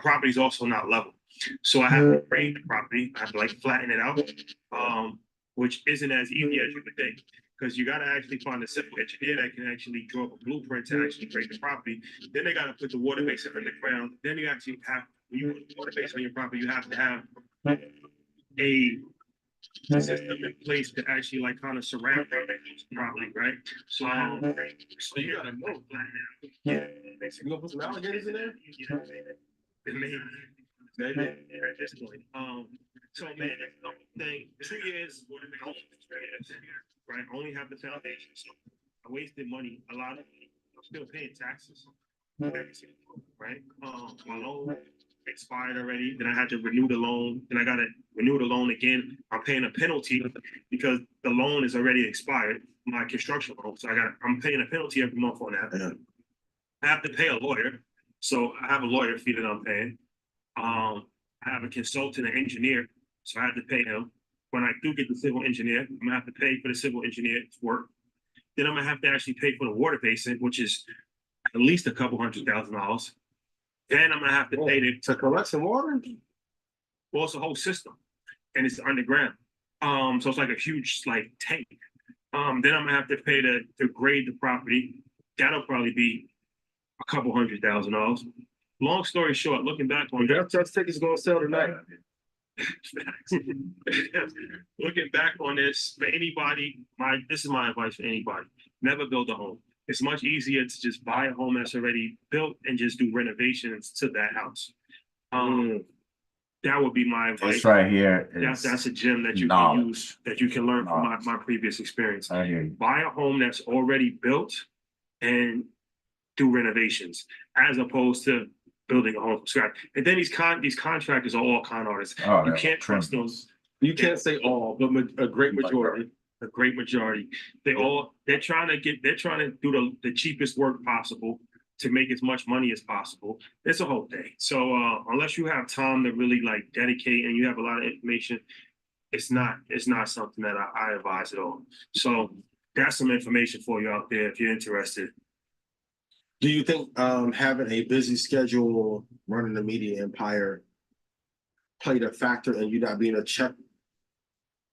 property is also not level. So I have to grade the property. I have to like flatten it out, which isn't as easy as you would think, because you got to actually find a civil engineer that can actually draw up a blueprint to actually grade the property. Then they got to put the water basin in the ground. Then you actually have, when you put the water basin on your property, you have to have a system in place to actually like kind of surround it properly, right? So, so you gotta know flatten it out. Yeah. You gonna put some alligators in there? Maybe at this point. So man, that's the whole thing. 2 years, right? I only have the foundation. So I wasted money, a lot of money. I'm still paying taxes. Right? My loan expired already. Then I had to renew the loan. Then I gotta renew the loan again. I'm paying a penalty because the loan is already expired, my construction loan. So I'm paying a penalty every month on that. Yeah. I have to pay a lawyer. So I have a lawyer fee that I'm paying. I have a consultant, an engineer, so I have to pay him. When I do get the civil engineer, I'm gonna have to pay for the civil engineer's work. Then I'm gonna have to actually pay for the water basin, which is at least a couple $100,000. Then I'm gonna have to pay to collect some water. Well, it's a whole system, and it's underground. So it's like a huge like tank. Then I'm gonna have to pay to grade the property. That'll probably be a couple $100,000. Long story short, looking back on that ticket's gonna sell tonight. Looking back on this, for anybody, this is my advice for anybody: never build a home. It's much easier to just buy a home that's already built and just do renovations to that house. That would be my advice. It's right here. That's a gem that you can use, that you can learn from my previous experience. I hear you. Buy a home that's already built and do renovations, as opposed to building a home from scratch. And then these contractors are all con artists. Oh, you can't trust those. You can't say all, but a great majority. A great majority. They're trying to do the cheapest work possible to make as much money as possible. It's a whole thing. So unless you have time to really like dedicate and you have a lot of information, it's not something that I advise at all. So that's some information for you out there if you're interested. Do you think having a busy schedule, running the media empire, played a factor in you not being a check?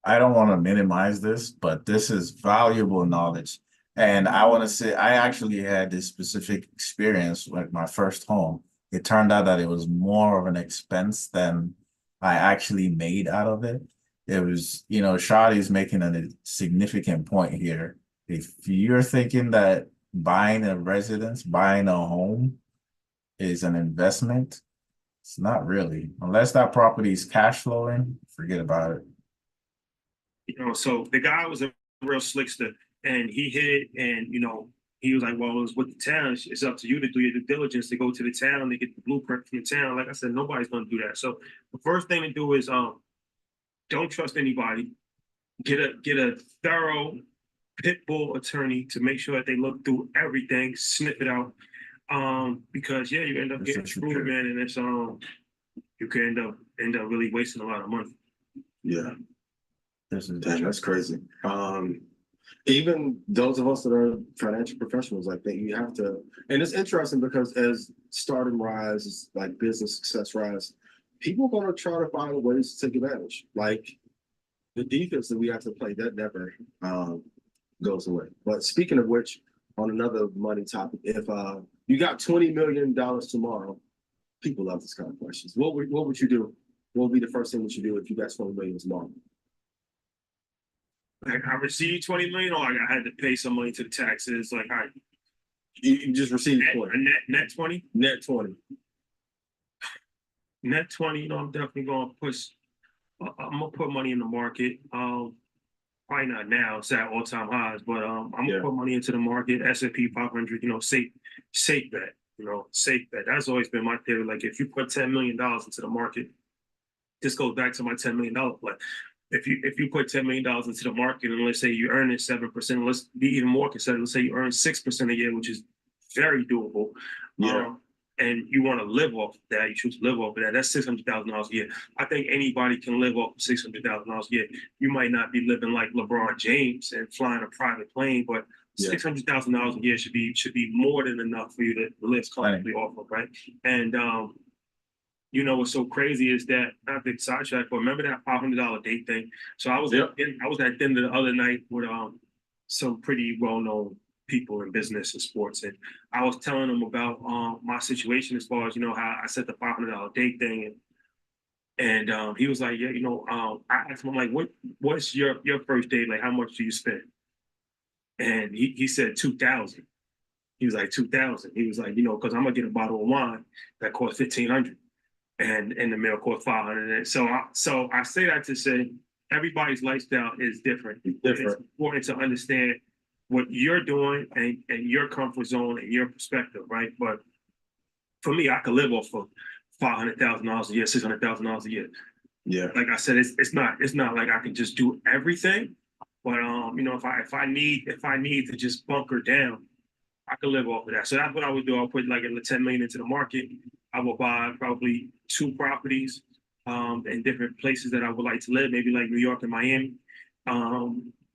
I don't want to minimize this, but this is valuable knowledge. And I want to say, I actually had this specific experience with my first home. It turned out that it was more of an expense than I actually made out of it. It was, Shadi's making a significant point here. If you're thinking that buying a residence, buying a home is an investment, it's not really. Unless that property is cash flowing, forget about it. So the guy was a real slickster, and he hit it, and he was like, well, it's with the town. It's up to you to do your due diligence, to go to the town, to get the blueprint from the town. Like I said, nobody's going to do that. So the first thing to do is don't trust anybody. Get a thorough pit bull attorney to make sure that they look through everything, sniff it out. Because you end up getting screwed, man, and it's you can end up really wasting a lot of money. Yeah. That's crazy. Even those of us that are financial professionals, like that, you have to, and it's interesting because as stardom rises, like business success rise, people are going to try to find ways to take advantage. Like the defense that we have to play, that never goes away. But speaking of which, on another money topic, if you got $20 million tomorrow, people love this kind of questions. What would you do? What would be the first thing that you do if you got $20 million tomorrow? Like I received $20 million, or I had to pay some money to the taxes. Like you just received net 20? Net 20. Net 20, I'm definitely gonna put money in the market. Probably not now, it's at all-time highs, but I'm gonna put money into the market, S&P 500, safe bet, safe bet. That's always been my theory. Like if you put $10 million into the market, this goes back to my $10 million play. If you put $10 million into the market and let's say you earn it 7%, let's be even more conservative. Let's say you earn 6% a year, which is very doable. Yeah. And you want to live off of that, you choose to live off of that. That's $600,000 a year. I think anybody can live off of $600,000 a year. You might not be living like LeBron James and flying a private plane, but $600,000 a year should be more than enough for you to live comfortably off of, right? And you know what's so crazy is that, not the sidetrack, but remember that $500 date thing? So I was Yep. I was at dinner the other night with some pretty well known people in business and sports, and I was telling them about my situation as far as how I said the $500 date thing, and he was like, yeah, I asked him, I'm like, what's your first date like? How much do you spend? And he said 2,000. He was like 2,000. He was like, because I'm gonna get a bottle of wine that costs 1,500, and the meal costs 500. And so I say that to say everybody's lifestyle is different. It's important to understand what you're doing and your comfort zone and your perspective, right? But for me, I could live off of $500,000 a year, $600,000 a year. Yeah. Like I said, it's not like I can just do everything. But if I need to just bunker down, I could live off of that. So that's what I would do. I'll put like 10 million into the market. I will buy probably 2 properties in different places that I would like to live, maybe like New York and Miami.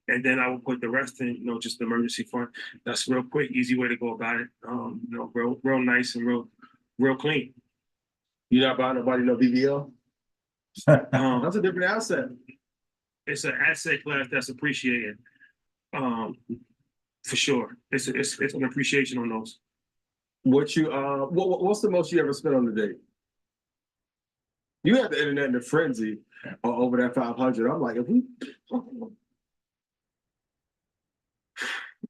And then I will put the rest in, just the emergency fund. That's real quick, easy way to go about it. Real nice and real clean. You're not buying nobody no BBL? That's a different asset. It's an asset class that's appreciated. For sure. It's an appreciation on those. What's the most you ever spent on the date? You had the internet in a frenzy over that 500. I'm like,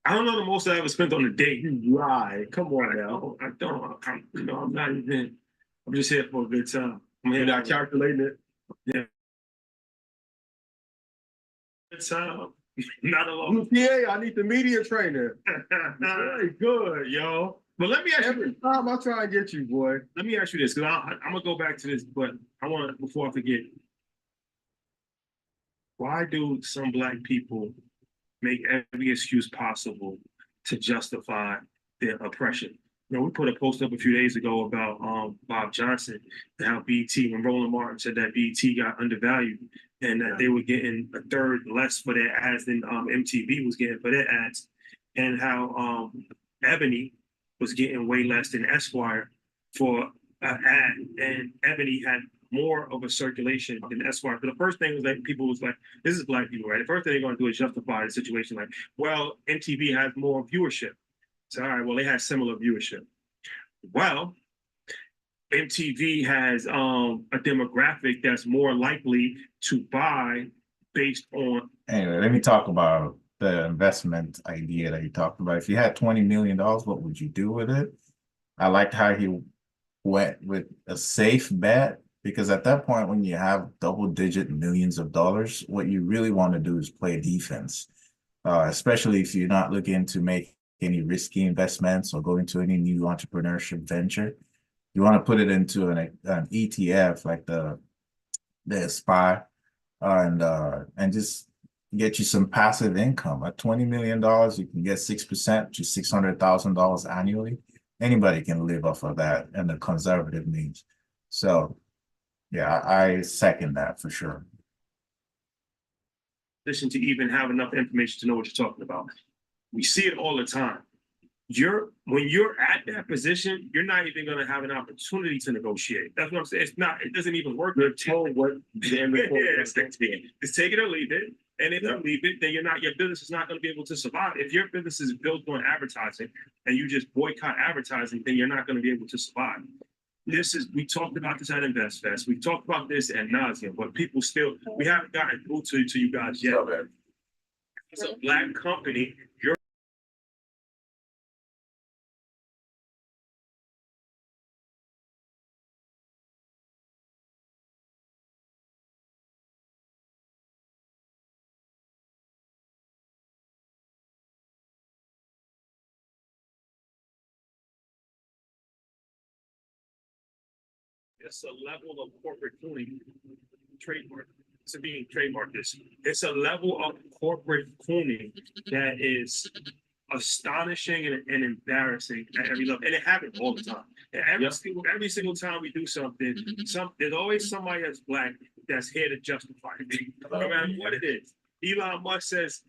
I don't know the most I ever spent on a date. Right. Come on now. I don't. I'm not even. I'm just here for a good time. I'm here. You're not calculating it. Yeah. Good time. Not a lot. Yeah, I need the media trainer. Very good, yo. But let me ask Every you. time I try and get you, boy. Let me ask you this, because I'm gonna go back to this, but I want to, before I forget. Why do some Black people make every excuse possible to justify their oppression? We put a post up a few days ago about Bob Johnson and how BT, when Roland Martin said that BT got undervalued and that they were getting a third less for their ads than MTV was getting for their ads, and how Ebony was getting way less than Esquire for an ad, and Ebony had more of a circulation than Esquire. So the first thing was like people was like, this is Black people, right? The first thing they're going to do is justify the situation like, well, MTV has more viewership. So, all right, well, they had similar viewership. Well, MTV has a demographic that's more likely to buy based on. Anyway, let me talk about the investment idea that you talked about. If you had $20 million, what would you do with it? I liked how he went with a safe bet, because at that point, when you have double-digit millions of dollars, what you really want to do is play defense, especially if you're not looking to make any risky investments or go into any new entrepreneurship venture. You want to put it into an ETF like the SPY, and just get you some passive income. At $20 million, you can get 6%, which is $600,000 annually. Anybody can live off of that in the conservative means. So yeah, I second that for sure. To even have enough information to know what you're talking about. We see it all the time. When you're at that position, you're not even going to have an opportunity to negotiate. That's what I'm saying. It doesn't even work. You're told what it's take it or leave it. And if you leave it, then your business is not going to be able to survive. If your business is built on advertising and you just boycott advertising, then you're not going to be able to survive. We talked about this at InvestFest. We've talked about this ad nauseum, but people still, we haven't gotten through to you guys yet. It's a Black company. It's a level of corporate cooning trademark. To being trademark this. It's a level of corporate cooning that is astonishing and embarrassing at every level. And it happens all the time. Every single time we do something, there's always somebody that's Black that's here to justify it. No matter what it is. Elon Musk says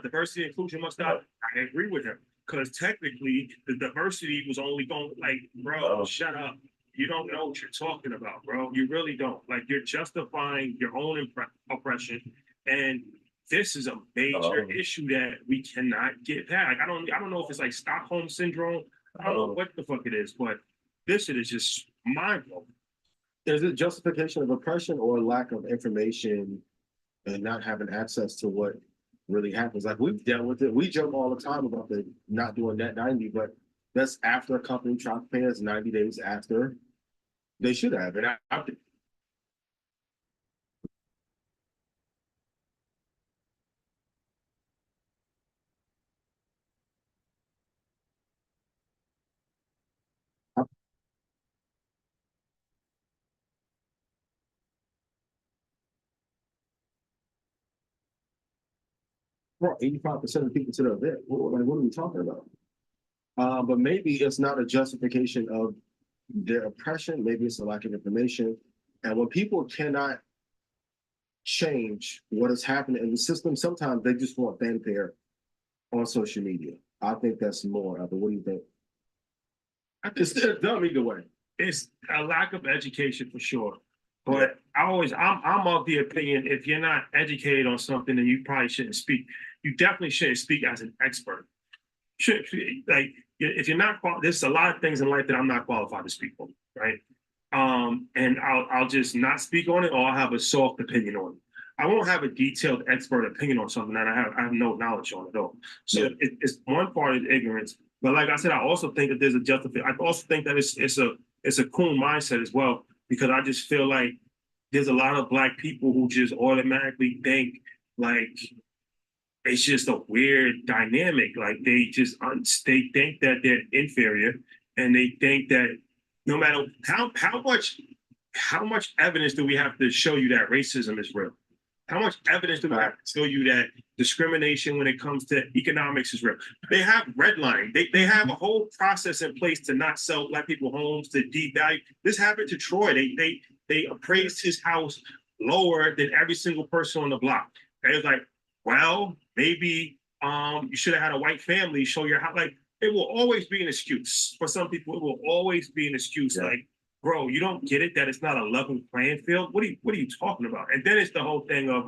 diversity and inclusion must not. I agree with him. Because technically the diversity was only going like, bro, shut up. you don't know what you're talking about, bro. You really don't. Like you're justifying your own oppression, and this is a major issue that we cannot get past. Like, I don't know if it's like Stockholm syndrome. I don't know what the fuck it is, but this shit is just mind blowing. Is it justification of oppression or lack of information and not having access to what really happens? Like we've dealt with it. We joke all the time about the not doing net 90, but that's after a company tried to pay us 90 days after they should have. And I brought 85% of people to the event. What are we talking about? But maybe it's not a justification of their oppression. Maybe it's a lack of information. And when people cannot change what is happening in the system, sometimes they just want fanfare on social media. I think that's more of it. What do you think? It's still dumb either way. It's a lack of education for sure. But I'm of the opinion if you're not educated on something, then you probably shouldn't speak. You definitely shouldn't speak as an expert. Like if you're not there's a lot of things in life that I'm not qualified to speak on, right? And I'll just not speak on it, or I'll have a soft opinion on it. I won't have a detailed expert opinion on something that I have no knowledge on at all. So it's one part of ignorance. But like I said, I also think that there's a justification. I also think that it's a cool mindset as well, because I just feel like there's a lot of Black people who just automatically think like it's just a weird dynamic. Like they think that they're inferior, and they think that no matter how much evidence do we have to show you that racism is real? How much evidence do we have to show you that discrimination when it comes to economics is real? They have redlining. They have a whole process in place to not sell Black people homes, to devalue. This happened to Troy. They appraised his house lower than every single person on the block. They was like, well, maybe you should have had a white family show your house. Like it will always be an excuse. For some people, it will always be an excuse. Yeah. Like, bro, you don't get it that it's not a level playing field. What are you talking about? And then it's the whole thing of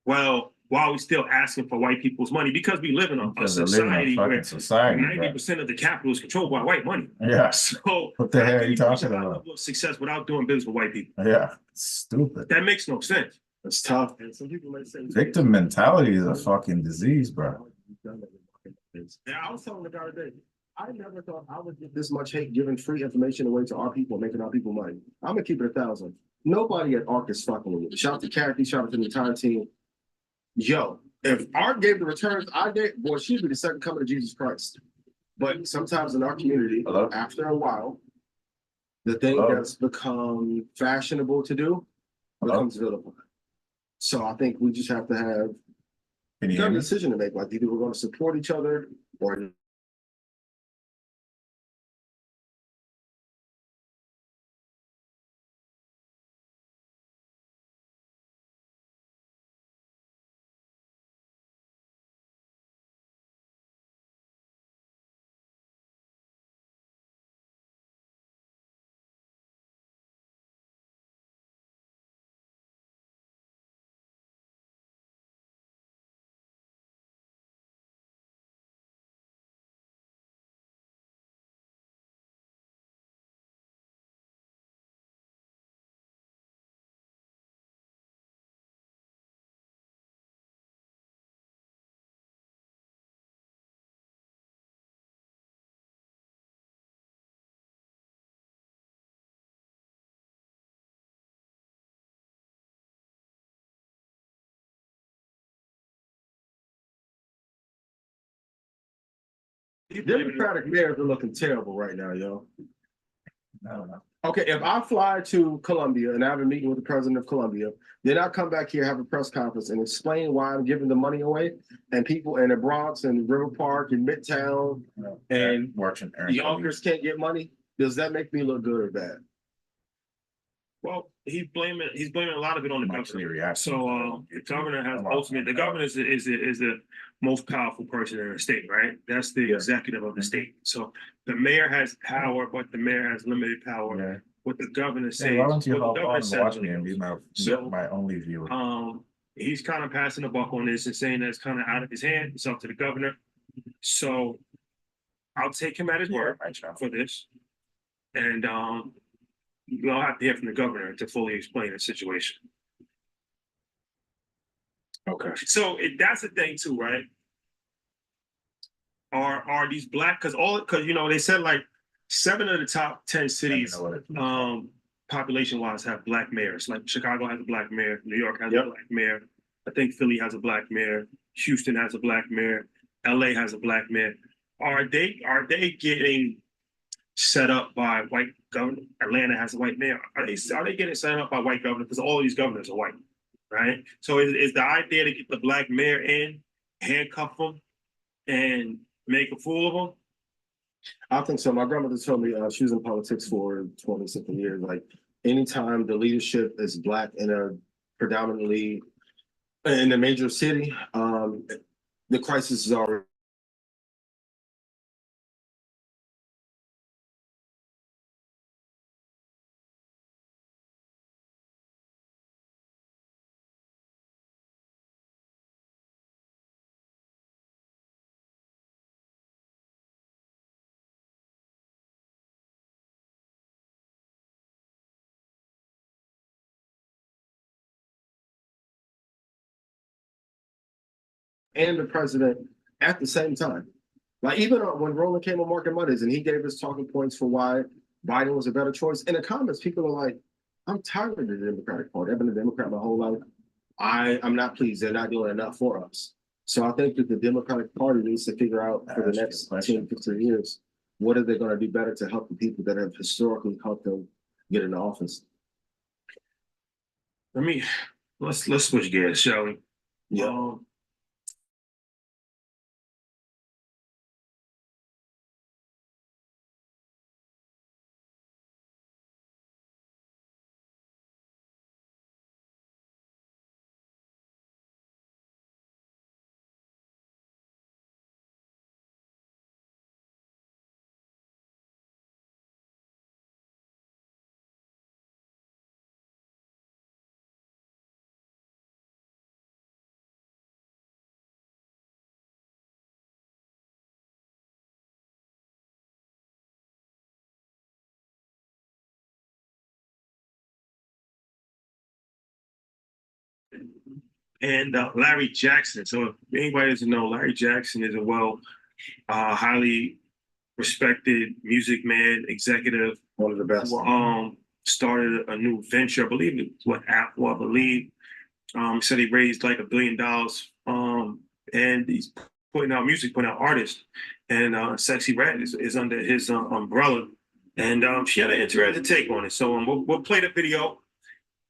well, why are we still asking for white people's money? Because we live in a society where 90% of the capital is controlled by white money. Yeah. So what the hell are you talking about? Success without doing business with white people. Yeah, it's stupid. That makes no sense. It's tough. And some people might say victim mentality is a fucking disease, bro. Yeah, I was telling the guy today, I never thought I would get this much hate giving free information away to our people, making our people money. I'm gonna keep it 1,000. Nobody at ARC is fucking with me. Shout out to Kathy, shout out to the entire team. Yo, if ARC gave the returns I gave, boy, she'd be the second coming of Jesus Christ. But sometimes in our community, after a while, the thing that's become fashionable to do becomes vilified. So I think we just have to have a decision to make. Like either we're going to support each other or Democratic mayors are looking terrible right now, yo. I don't know. Okay, if I fly to Colombia and I have a meeting with the president of Colombia, then I come back here, have a press conference and explain why I'm giving the money away, and people in the Bronx and River Park and Midtown and Merchant Yonkers can't get money. Does that make me look good or bad? Well, he's blaming a lot of it on the I'm governor. actually reacting. So the governor has ultimate. The governor is the most powerful person in the state, right? That's the executive of the state. So the mayor has power, but the mayor has limited power. Yeah. What the governor says. Why don't you what the hop governor on and says watch really me and be goes. my only viewer? He's kind of passing the buck on this and saying that it's kind of out of his hand. It's up to the governor. So I'll take him at his word for this. And you'll have to hear from the governor to fully explain the situation. Okay. So that's the thing too, right? Are these black? Because you know they said like 7 of the top 10 cities, population wise, have black mayors. Like Chicago has a black mayor, New York has a black mayor. I think Philly has a black mayor. Houston has a black mayor. LA has a black mayor. Are they getting set up by white governor? Atlanta has a white mayor. Are they getting set up by white governors? Because all these governors are white, right? So is the idea to get the black mayor in, handcuff them, and make a fool of them? I think so. My grandmother told me she was in politics for 20-something years. Like anytime the leadership is black in a predominantly in a major city, the crisis is already. And the president at the same time. Like even when Roland came on Market Mondays and he gave his talking points for why Biden was a better choice, in the comments, people are like, I'm tired of the Democratic Party. I've been a Democrat my whole life. I'm not pleased. They're not doing enough for us. So I think that the Democratic Party needs to figure out for the next 10, 15 years, what are they going to do better to help the people that have historically helped them get into office? Let's switch gears, shall we? Yeah. And Larry Jackson. So if anybody doesn't know, Larry Jackson is a highly respected music man, executive. One of the best. Started a new venture, I believe it was Apple, I believe. Said he raised like $1 billion. And he's putting out music, putting out artists. And Sexy Red is under his umbrella. And she had an interesting take on it. So we'll play the video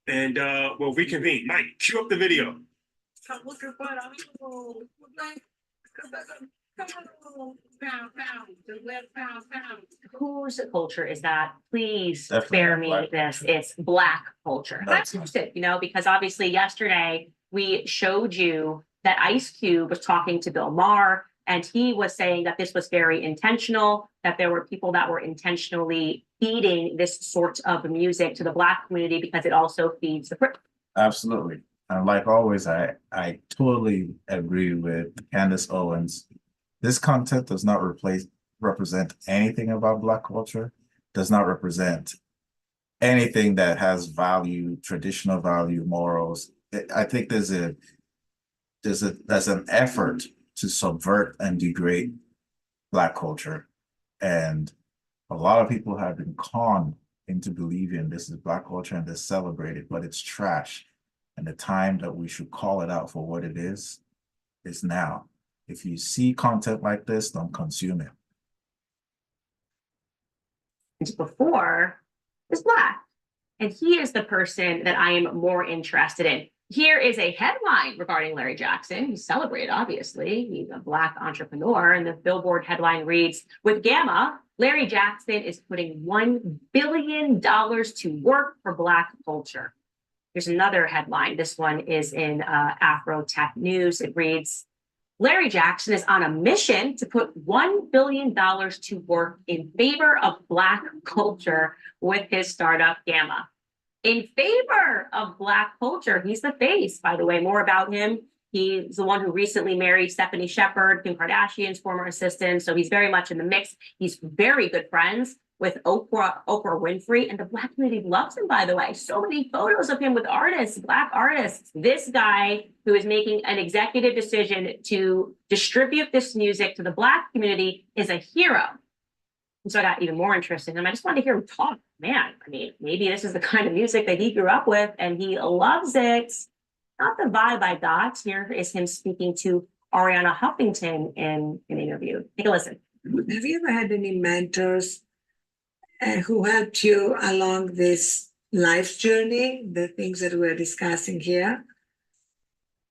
and we'll reconvene. Mike, cue up the video. Whose culture is that? Please Definitely bear me Black this. It's Black culture. That's it, because obviously yesterday we showed you that Ice Cube was talking to Bill Maher, and he was saying that this was very intentional, that there were people that were intentionally feeding this sort of music to the Black community because it also feeds the. Absolutely. And like always, I totally agree with Candace Owens. This content does not represent anything about Black culture, does not represent anything that has value, traditional value, morals. I think there's an effort to subvert and degrade Black culture. And a lot of people have been conned into believing this is Black culture and they celebrate it, but it's trash. And the time that we should call it out for what it is now. If you see content like this, don't consume it. Before is Black. And he is the person that I am more interested in. Here is a headline regarding Larry Jackson. He's celebrated, obviously. He's a Black entrepreneur. And the Billboard headline reads, with Gamma, Larry Jackson is putting $1 billion to work for Black culture. Here's another headline. This one is in Afro Tech News. It reads, Larry Jackson is on a mission to put $1 billion to work in favor of Black culture with his startup Gamma. In favor of Black culture. He's the face, by the way. More about him. He's the one who recently married Stephanie Shepard, Kim Kardashian's former assistant. So he's very much in the mix. He's very good friends with Oprah Winfrey, and the Black community loves him, by the way. So many photos of him with artists, Black artists. This guy who is making an executive decision to distribute this music to the Black community is a hero. And so I got even more interested in him. I just wanted to hear him talk. Man, I mean, maybe this is the kind of music that he grew up with and he loves it. Not the vibe I got. Here is him speaking to Ariana Huffington in an interview. Take a listen. Have you ever had any mentors who helped you along this life journey, the things that we're discussing here?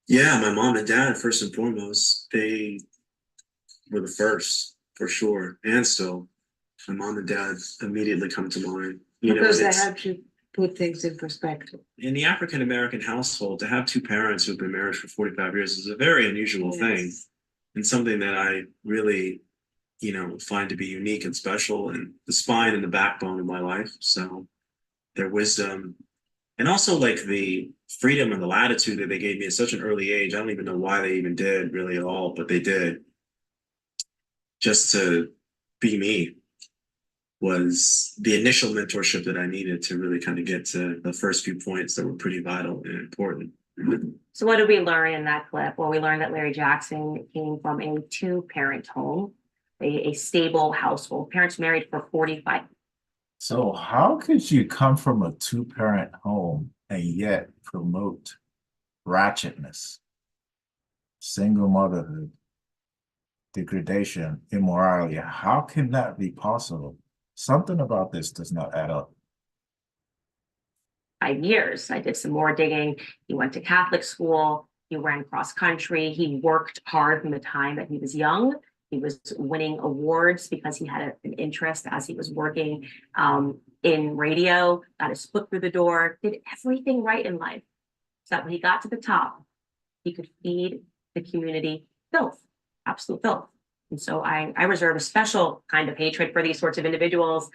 Yeah, my mom and dad, first and foremost, they were the first, for sure. And still, my mom and dad immediately come to mind. Because they helped you put things in perspective. In the African American household, to have two parents who've been married for 45 years is a very unusual thing, and something that I really, find to be unique and special, and the spine and the backbone of my life. So their wisdom, and also like the freedom and the latitude that they gave me at such an early age. I don't even know why they even did really at all, but they did. Just to be me was the initial mentorship that I needed to really kind of get to the first few points that were pretty vital and important. So what did we learn in that clip? Well, we learned that Larry Jackson came from a two-parent home, a stable household. Parents married for 45. So how could you come from a two-parent home and yet promote ratchetness, single motherhood, degradation, immorality? How can that be possible? Something about this does not add up. 5 years. I did some more digging. He went to Catholic school. He ran cross country. He worked hard from the time that he was young. He was winning awards because he had an interest as he was working in radio, got his foot through the door, did everything right in life. So that when he got to the top, he could feed the community filth, absolute filth. And so I reserve a special kind of hatred for these sorts of individuals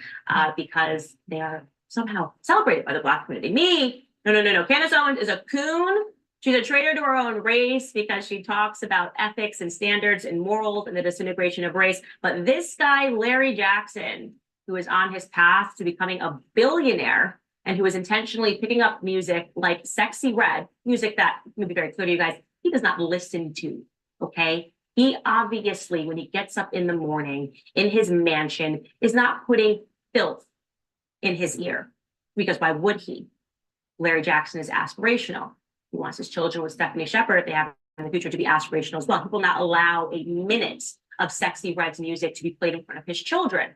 because they are somehow celebrated by the Black community. Me, no. Candace Owens is a coon. She's a traitor to her own race because she talks about ethics and standards and morals and the disintegration of race. But this guy, Larry Jackson, who is on his path to becoming a billionaire and who is intentionally picking up music like Sexy Red, music that, let me be very clear to you guys, he does not listen to, okay? He obviously, when he gets up in the morning in his mansion, is not putting filth in his ear, because why would he? Larry Jackson is aspirational. He wants his children with Stephanie Shepard, if they have in the future, to be aspirational as well. He will not allow a minute of Sexy Red's music to be played in front of his children.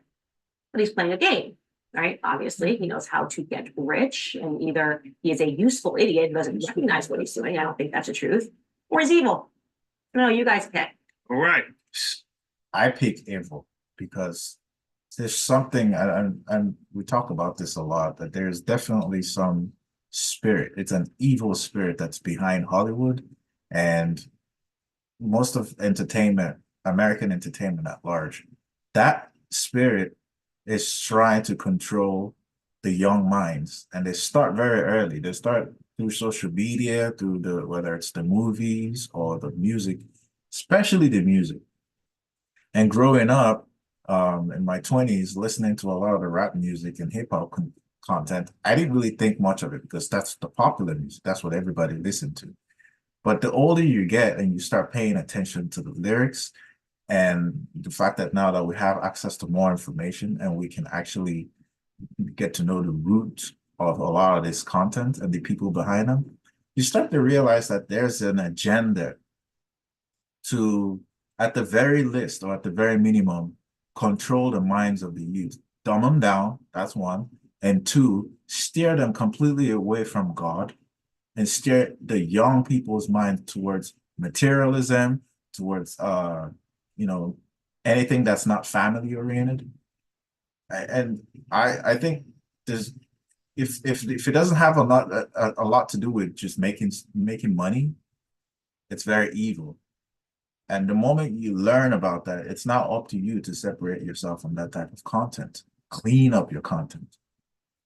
But he's playing a game, right? Obviously, he knows how to get rich, and either he is a useful idiot who doesn't recognize what he's doing, I don't think that's the truth, or he's evil. No, you guys pick. All right. I pick evil because there's something, and we talk about this a lot, that there's definitely some spirit. It's an evil spirit that's behind Hollywood and most of entertainment, American entertainment at large. That spirit is trying to control the young minds, and they start very early. They start through social media, through whether it's the movies or the music, especially the music. And growing up in my 20s, listening to a lot of the rap music and hip hop content, I didn't really think much of it because that's the popular music. That's what everybody listened to. But the older you get and you start paying attention to the lyrics and the fact that now that we have access to more information and we can actually get to know the root of a lot of this content and the people behind them, you start to realize that there's an agenda to, at the very least or at the very minimum, control the minds of the youth, dumb them down, that's one, and two, steer them completely away from God and steer the young people's mind towards materialism, towards anything that's not family oriented. And I think there's if it doesn't have a lot to do with just making money, it's very evil. And the moment you learn about that, it's now up to you to separate yourself from that type of content. Clean up your content.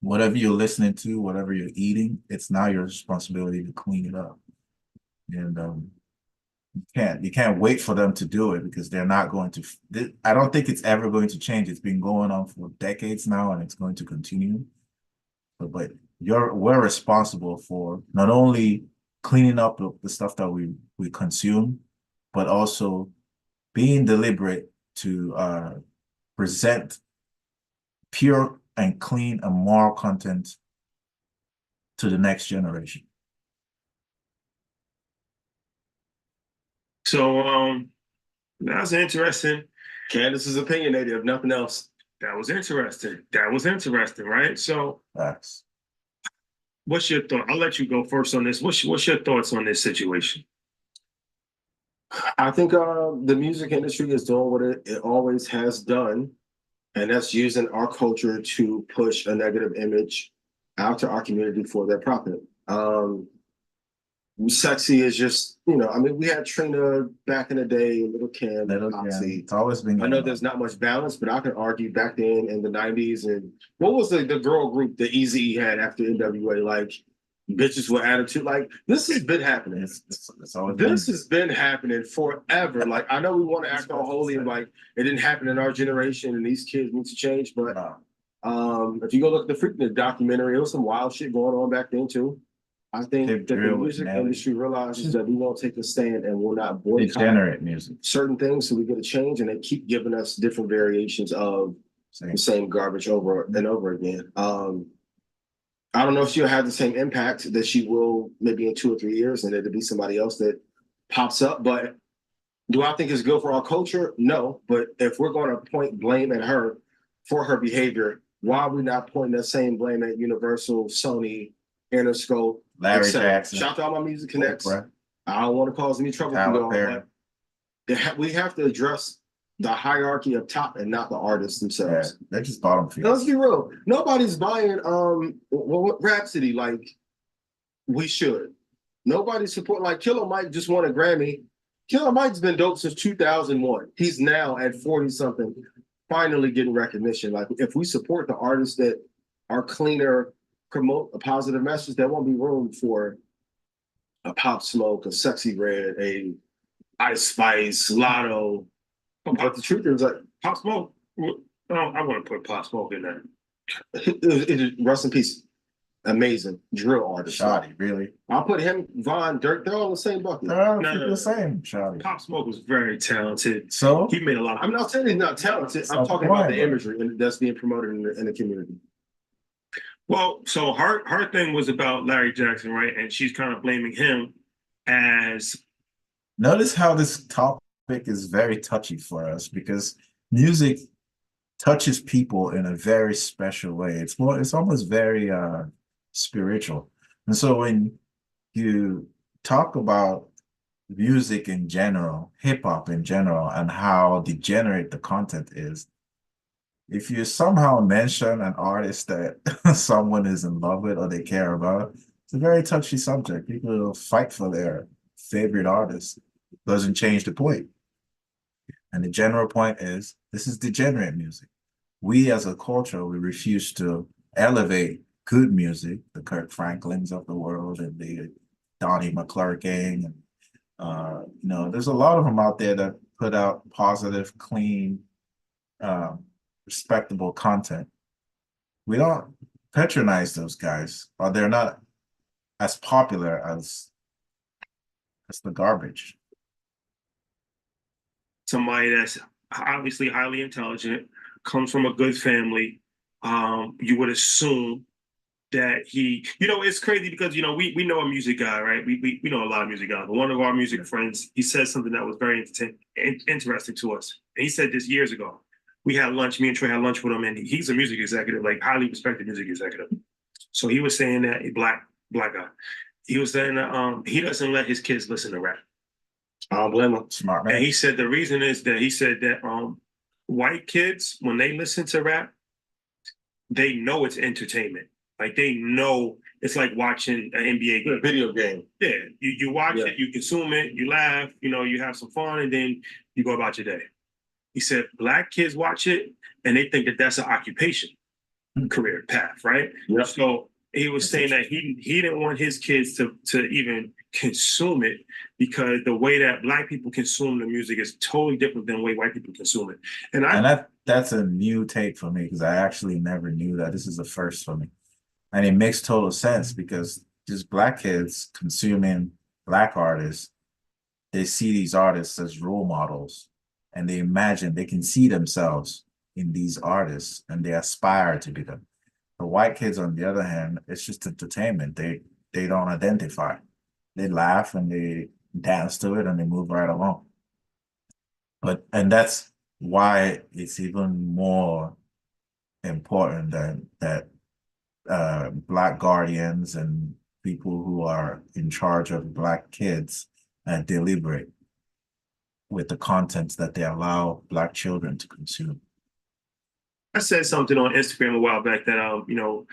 Whatever you're listening to, whatever you're eating, it's now your responsibility to clean it up. And you can't wait for them to do it because they're not going to. I don't think it's ever going to change. It's been going on for decades now, and it's going to continue. But we're responsible for not only cleaning up the stuff that we consume, but also being deliberate to present pure and clean and moral content to the next generation. So that was interesting. Candace is opinionated, if nothing else. That was interesting. That was interesting, right? So Facts. what's your thought? I'll let you go first on this. What's your thoughts on this situation? I think the music industry is doing what it always has done, and that's using our culture to push a negative image out to our community for their profit. Sexy is just, I mean, we had Trina back in the day, Little Kim, Foxy. It's always been. I know there's not much balance, but I could argue back then in the 90s. And what was the girl group that Eazy had after NWA? Like, bitches with attitude. Like, this has been happening. This has been happening forever. Like, I know we want to act all holy and like it didn't happen in our generation and these kids need to change. But if you go look at the freaking documentary, there was some wild shit going on back then too. I think that the music industry realizes that we won't take a stand and will not boycott Degenerate music. certain things so we get a change, and they keep giving us different variations of the same garbage over and over again. I don't know if she'll have the same impact that she will maybe in 2 or 3 years, and it'll be somebody else that pops up. But do I think it's good for our culture? No. But if we're going to point blame at her for her behavior, why are we not pointing that same blame at Universal, Sony, Interscope, Larry Jackson? Shout out to all my music connects. Right. I don't want to cause any trouble for y'all, but we have to address the hierarchy up top and not the artists themselves. Yeah, they're just bottom feeders. Let's be real. Nobody's buying Rhapsody like we should. Nobody's supporting like Killer Mike just won a Grammy. Killer Mike's been dope since 2001. He's now at 40 something, finally getting recognition. Like if we support the artists that are cleaner, promote a positive message, there won't be room for a Pop Smoke, a Sexy Red, a Ice Spice, Lotto. But the truth is, like, Pop Smoke. I want to put Pop Smoke in there. Rest in peace. Amazing drill artist. Shoddy, really? I'll put him, Von, Dirk. They're all in the same bucket. They're all the same. Shoddy. Pop Smoke was very talented. So he made a lot. I'm not saying he's not talented. I'm talking about the imagery that's being promoted in the community. Well, so her thing was about Larry Jackson, right? And she's kind of blaming him as. Notice how this topic is very touchy for us because music touches people in a very special way. It's almost very spiritual. And so when you talk about music in general, hip hop in general, and how degenerate the content is, if you somehow mention an artist that someone is in love with or they care about, it's a very touchy subject. People will fight for their favorite artist. Doesn't change the point. And the general point is, this is degenerate music. We as a culture, we refuse to elevate good music, the Kirk Franklins of the world and the Donnie McClurkin. And, there's a lot of them out there that put out positive, clean, respectable content. We don't patronize those guys, or they're not as popular as the garbage. Somebody that's obviously highly intelligent, comes from a good family. You would assume that it's crazy because, we know a music guy, right? We know a lot of music guys, but one of our music friends, he said something that was very interesting to us. And he said this years ago. We had lunch, me and Trey had lunch with him, and he's a music executive, like highly respected music executive. So he was saying that, black guy, he was saying that he doesn't let his kids listen to rap. I don't blame him. Smart man. And he said the reason is that white kids, when they listen to rap, they know it's entertainment. Like they know it's like watching an NBA game. Video game. Yeah, you watch Yeah. it, you consume it, you laugh, you have some fun, and then you go about your day. He said black kids watch it and they think that that's an occupation, career path, right? Yeah. So he was saying that he didn't want his kids to even consume it because the way that black people consume the music is totally different than the way white people consume it. And that's a new take for me because I actually never knew that. This is the first for me. And it makes total sense because just black kids consuming black artists, they see these artists as role models and they imagine they can see themselves in these artists and they aspire to be them. The white kids, on the other hand, it's just entertainment. They don't identify. They laugh and they dance to it and they move right along. And that's why it's even more important that Black guardians and people who are in charge of Black kids deliberate with the content that they allow Black children to consume. I said something on Instagram a while back that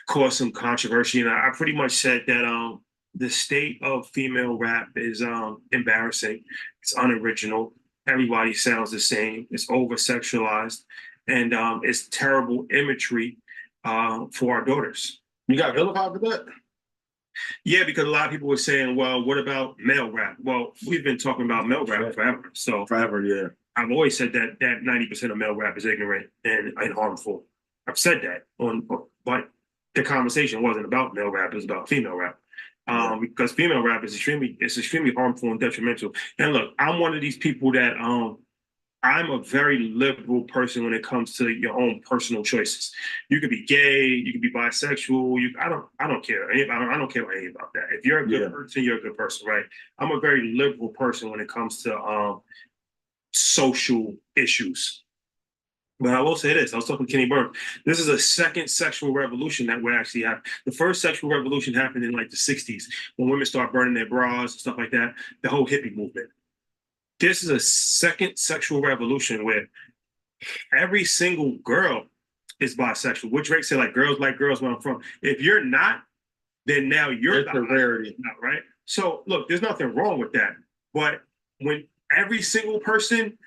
caused some controversy, and I pretty much said that the state of female rap is embarrassing. It's unoriginal. Everybody sounds the same. It's over sexualized, and it's terrible imagery for our daughters. You got vilified for that? Yeah, because a lot of people were saying, well, what about male rap? Well, we've been talking about male rap forever. So Forever, yeah. I've always said that 90% of male rap is ignorant and harmful. I've said that but the conversation wasn't about male rap, it was about female rap. Because female rap is extremely harmful and detrimental. And look, I'm one of these people that I'm a very liberal person when it comes to your own personal choices. You could be gay, you could be bisexual. I don't care. I don't care about any about that. If you're a good person, you're a good person, right? I'm a very liberal person when it comes to social issues. But I will say this, I was talking to Kenny Burke. This is a second sexual revolution that we're actually having. The first sexual revolution happened in like the 60s when women start burning their bras and stuff like that, the whole hippie movement. This is a second sexual revolution where every single girl is bisexual. What Drake said, like girls like girls where I'm from. If you're not, then now you're the rarity, right? So look, there's nothing wrong with that. But when every single person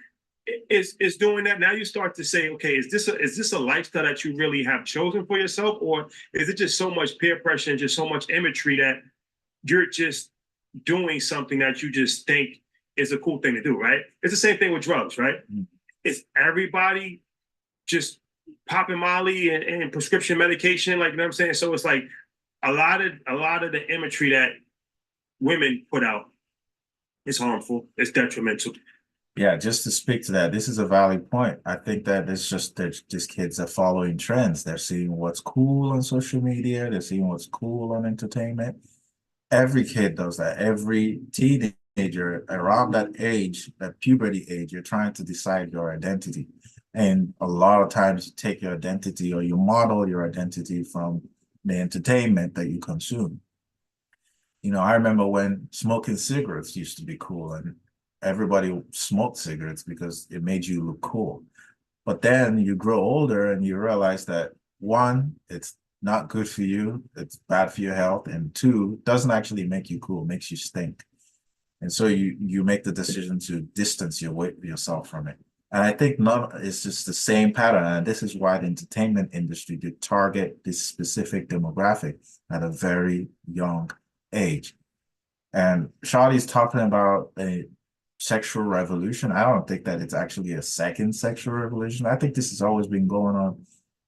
is doing that, now you start to say, okay, is this a lifestyle that you really have chosen for yourself, or is it just so much peer pressure and just so much imagery that you're just doing something that you just think is a cool thing to do, right? It's the same thing with drugs, right? Mm-hmm. It's everybody just popping Molly and prescription medication, like, you know what I'm saying? So it's like a lot of the imagery that women put out is harmful, it's detrimental. Yeah, just to speak to that, this is a valid point. I think that it's just that these kids are following trends. They're seeing what's cool on social media. They're seeing what's cool on entertainment. Every kid does that. Every teenager around that age, that puberty age, you're trying to decide your identity. And a lot of times you take your identity or you model your identity from the entertainment that you consume. You know, I remember when smoking cigarettes used to be cool and everybody smoked cigarettes because it made you look cool. But then you grow older and you realize that one, it's not good for you, it's bad for your health, and two, it doesn't actually make you cool, it makes you stink. And so you make the decision to distance yourself from it. And I think it's just the same pattern. And this is why the entertainment industry did target this specific demographic at a very young age. And Shawty's talking about a sexual revolution. I don't think that it's actually a second sexual revolution. I think this has always been going on,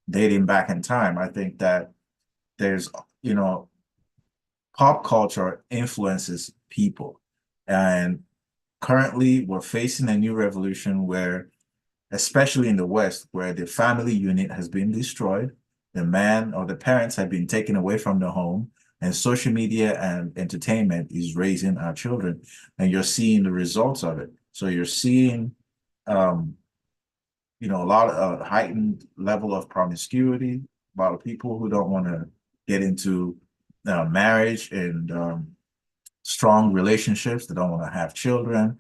dating back in time. I think that there's, pop culture influences people. And currently we're facing a new revolution where, especially in the West, where the family unit has been destroyed, the man or the parents have been taken away from the home, and social media and entertainment is raising our children, and you're seeing the results of it. So you're seeing, a lot of heightened level of promiscuity, a lot of people who don't want to get into marriage and strong relationships. They don't want to have children.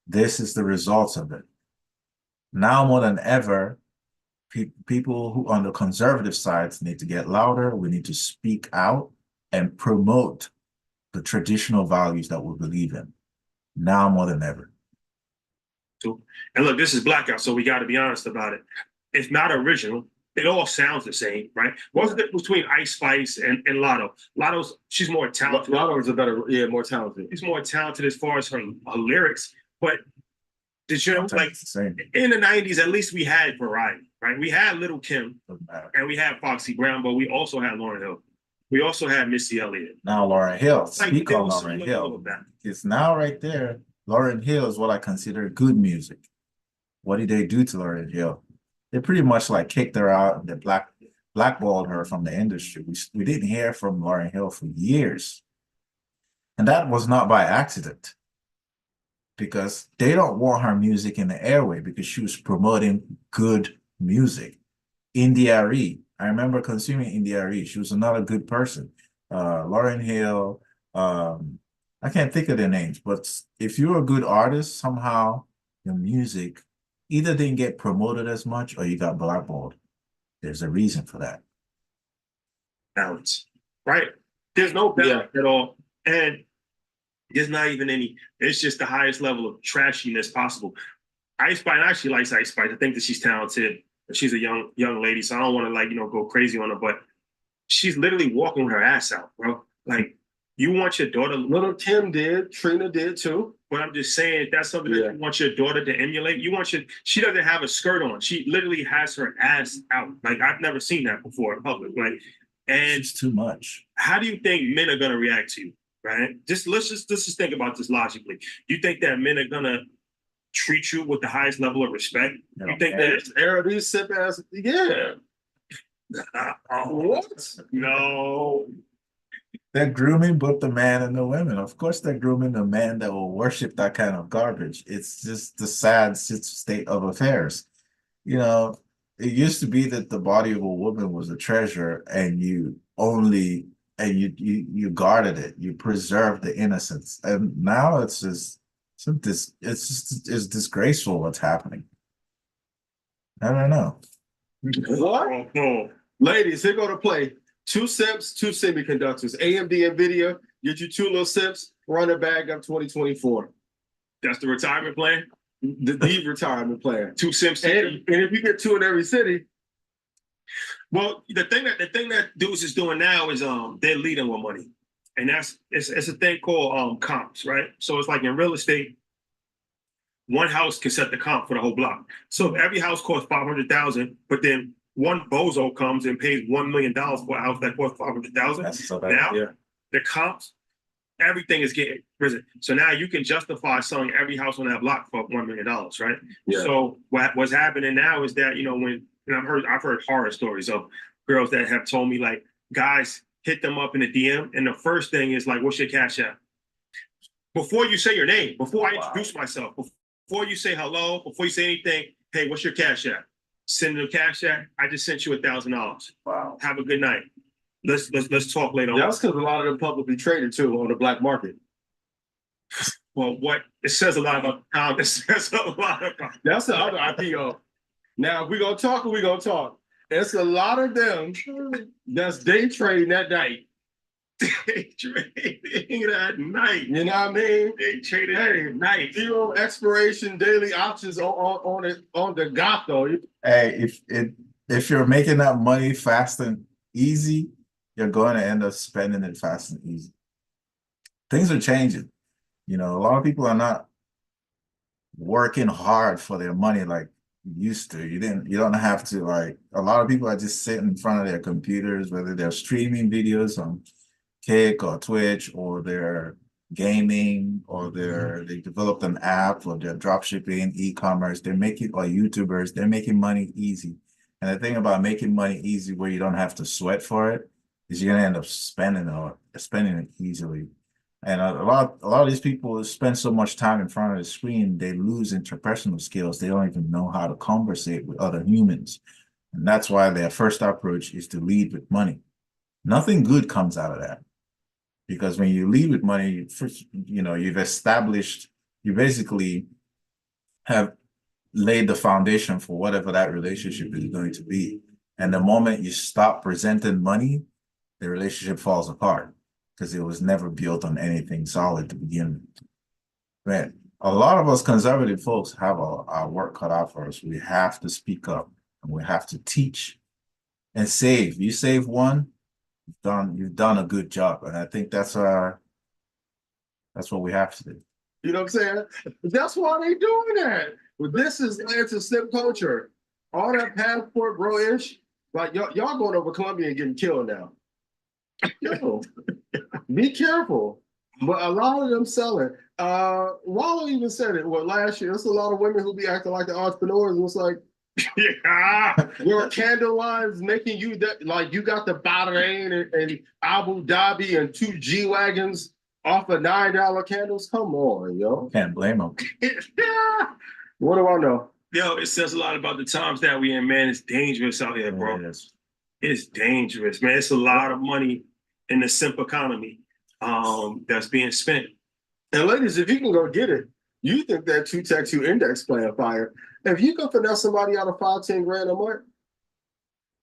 This is the results of it. Now more than ever, people who on the conservative sides need to get louder. We need to speak out and promote the traditional values that we believe in now more than ever. And look, this is Blackout, so we got to be honest about it. It's not original. It all sounds the same, right? What's the difference between Ice Spice and Lotto? Lotto's, she's more talented. Lotto is a better, yeah, more talented. She's more talented as far as her lyrics. But did you know, like It's the same. in the 90s, at least we had variety, right? We had Little Kim Doesn't matter. and we had Foxy Brown, but we also had Lauryn Hill. We also had Missy Elliott. Now Lauryn Hill, Like, speak there on was Lauryn so Hill. little of that. It's now right there. Lauryn Hill is what I consider good music. What did they do to Lauryn Hill? They pretty much like kicked her out and they blackballed her from the industry. We didn't hear from Lauryn Hill for years. And that was not by accident. Because they don't want her music in the airway because she was promoting good music. India Ree. I remember consuming India Ree. She was another good person. Lauryn Hill. I can't think of their names, but if you're a good artist, somehow your music either didn't get promoted as much or you got blackballed. There's a reason for that. Balance, right? There's no balance at all. And there's not even any, it's just the highest level of trashiness possible. Ice Spice, I actually like Ice Spice. I think that she's talented. She's a young lady, so I don't want to like, go crazy on her, but she's literally walking her ass out, bro. Like, you want your daughter. Little Kim did, Trina did too. But I'm just saying, if that's something that you want your daughter to emulate, she doesn't have a skirt on. She literally has her ass out. Like, I've never seen that before in public. Like, and It's too much. how do you think men are gonna react to you? Right? Let's just think about this logically. You think that men are gonna treat you with the highest level of respect? No. You think that Era these sip ass, yeah. what? No. They're grooming both the man and the women. Of course, they're grooming the man that will worship that kind of garbage. It's just the sad state of affairs. It used to be that the body of a woman was a treasure, and you guarded it, you preserved the innocence, and now it's disgraceful what's happening. I don't know. What? Oh, Ladies, here go to play. 2 sips, 2 semiconductors. AMD, NVIDIA, get you 2 little sips, run it back up 2024. that's the retirement plan? The retirement plan. 2 Sims. And if you get 2 in every city, Well, the thing that dudes is doing now is they're leading with money. And it's a thing called comps, right? So it's like in real estate, one house can set the comp for the whole block. So if every house costs $500,000, but then one bozo comes and pays $1 million for a house that costs $500,000. That's so bad. Now Yeah. the comps, everything is getting risen. So now you can justify selling every house on that block for $1 million, right? Yeah. So what's happening now is that, when I've heard horror stories of girls that have told me, like, guys hit them up in the DM, and the first thing is like, what's your cash app? Before you say your name, before I introduce myself, before you say hello, before you say anything, hey, what's your cash app? Send the cash app. I just sent you $1,000. Wow. Have a good night. Let's talk later on. that's because a lot of them publicly traded too on the black market. Well, it says a lot about it says a lot about That's the other IPO. Now, if we're going to talk, we're going to talk. It's a lot of them that's day trading that night. day trading at night. You know what I mean? Day trading at night. 0 expiration daily options on the Gato. Hey, if you're making that money fast and easy, you're going to end up spending it fast and easy. Things are changing. A lot of people are not working hard for their money like you used to. You don't have to, like, a lot of people are just sitting in front of their computers, whether they're streaming videos on Kick or Twitch, or they're gaming, or they developed an app, or they're drop shipping, e-commerce, or YouTubers, they're making money easy. And the thing about making money easy where you don't have to sweat for it is you're gonna end up spending it easily. And a lot of these people spend so much time in front of the screen, they lose interpersonal skills. They don't even know how to conversate with other humans. And that's why their first approach is to lead with money. Nothing good comes out of that. Because when you lead with money, first, you basically have laid the foundation for whatever that relationship is going to be. And the moment you stop presenting money, the relationship falls apart because it was never built on anything solid to begin with. Man, a lot of us conservative folks have our work cut out for us. We have to speak up and we have to teach and save. You save one, you've done a good job. And I think that's what we have to do. You know what I'm saying? That's why they doing that. But this is it's a SIP culture. All that passport bro-ish. Like y'all going over Colombia and getting killed now. Yo, be careful. But a lot of them selling. Wallow even said it. Well, last year, there's a lot of women who be acting like the entrepreneurs. And it's like, yeah, your candle lines making you that like you got the Bahrain and Abu Dhabi and 2 G-Wagons off of $9 candles. Come on, yo. Can't blame them. What do I know? Yo, it says a lot about the times that we in, man. It's dangerous out here, bro. Yes. It's dangerous, man. It's a lot of money in the simp economy that's being spent. And ladies, if you can go get it, you think that 2-Tech-2 index playing fire. If you can finesse somebody out of 5-10 grand a month,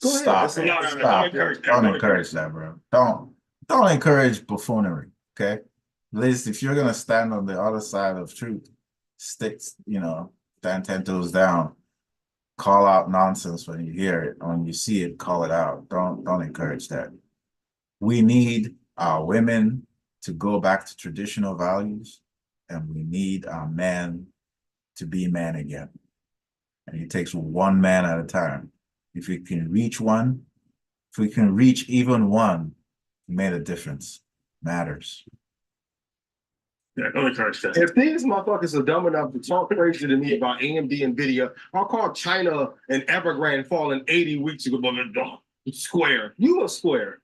go Stop ahead. it. No, Stop it. Don't encourage that, bro. Don't encourage buffoonery, okay? Liz, if you're gonna stand on the other side of truth, stand 10 toes down, call out nonsense when you hear it. When you see it, call it out. Don't encourage that. We need our women to go back to traditional values, and we need our men to be men again. And it takes one man at a time. If we can reach one, if we can reach even one, we made a difference. Matters. Yeah, don't encourage that. If these motherfuckers are dumb enough to talk crazy to me about AMD and Nvidia, I'll call China and Evergrande falling 80 weeks ago. Square. You a square.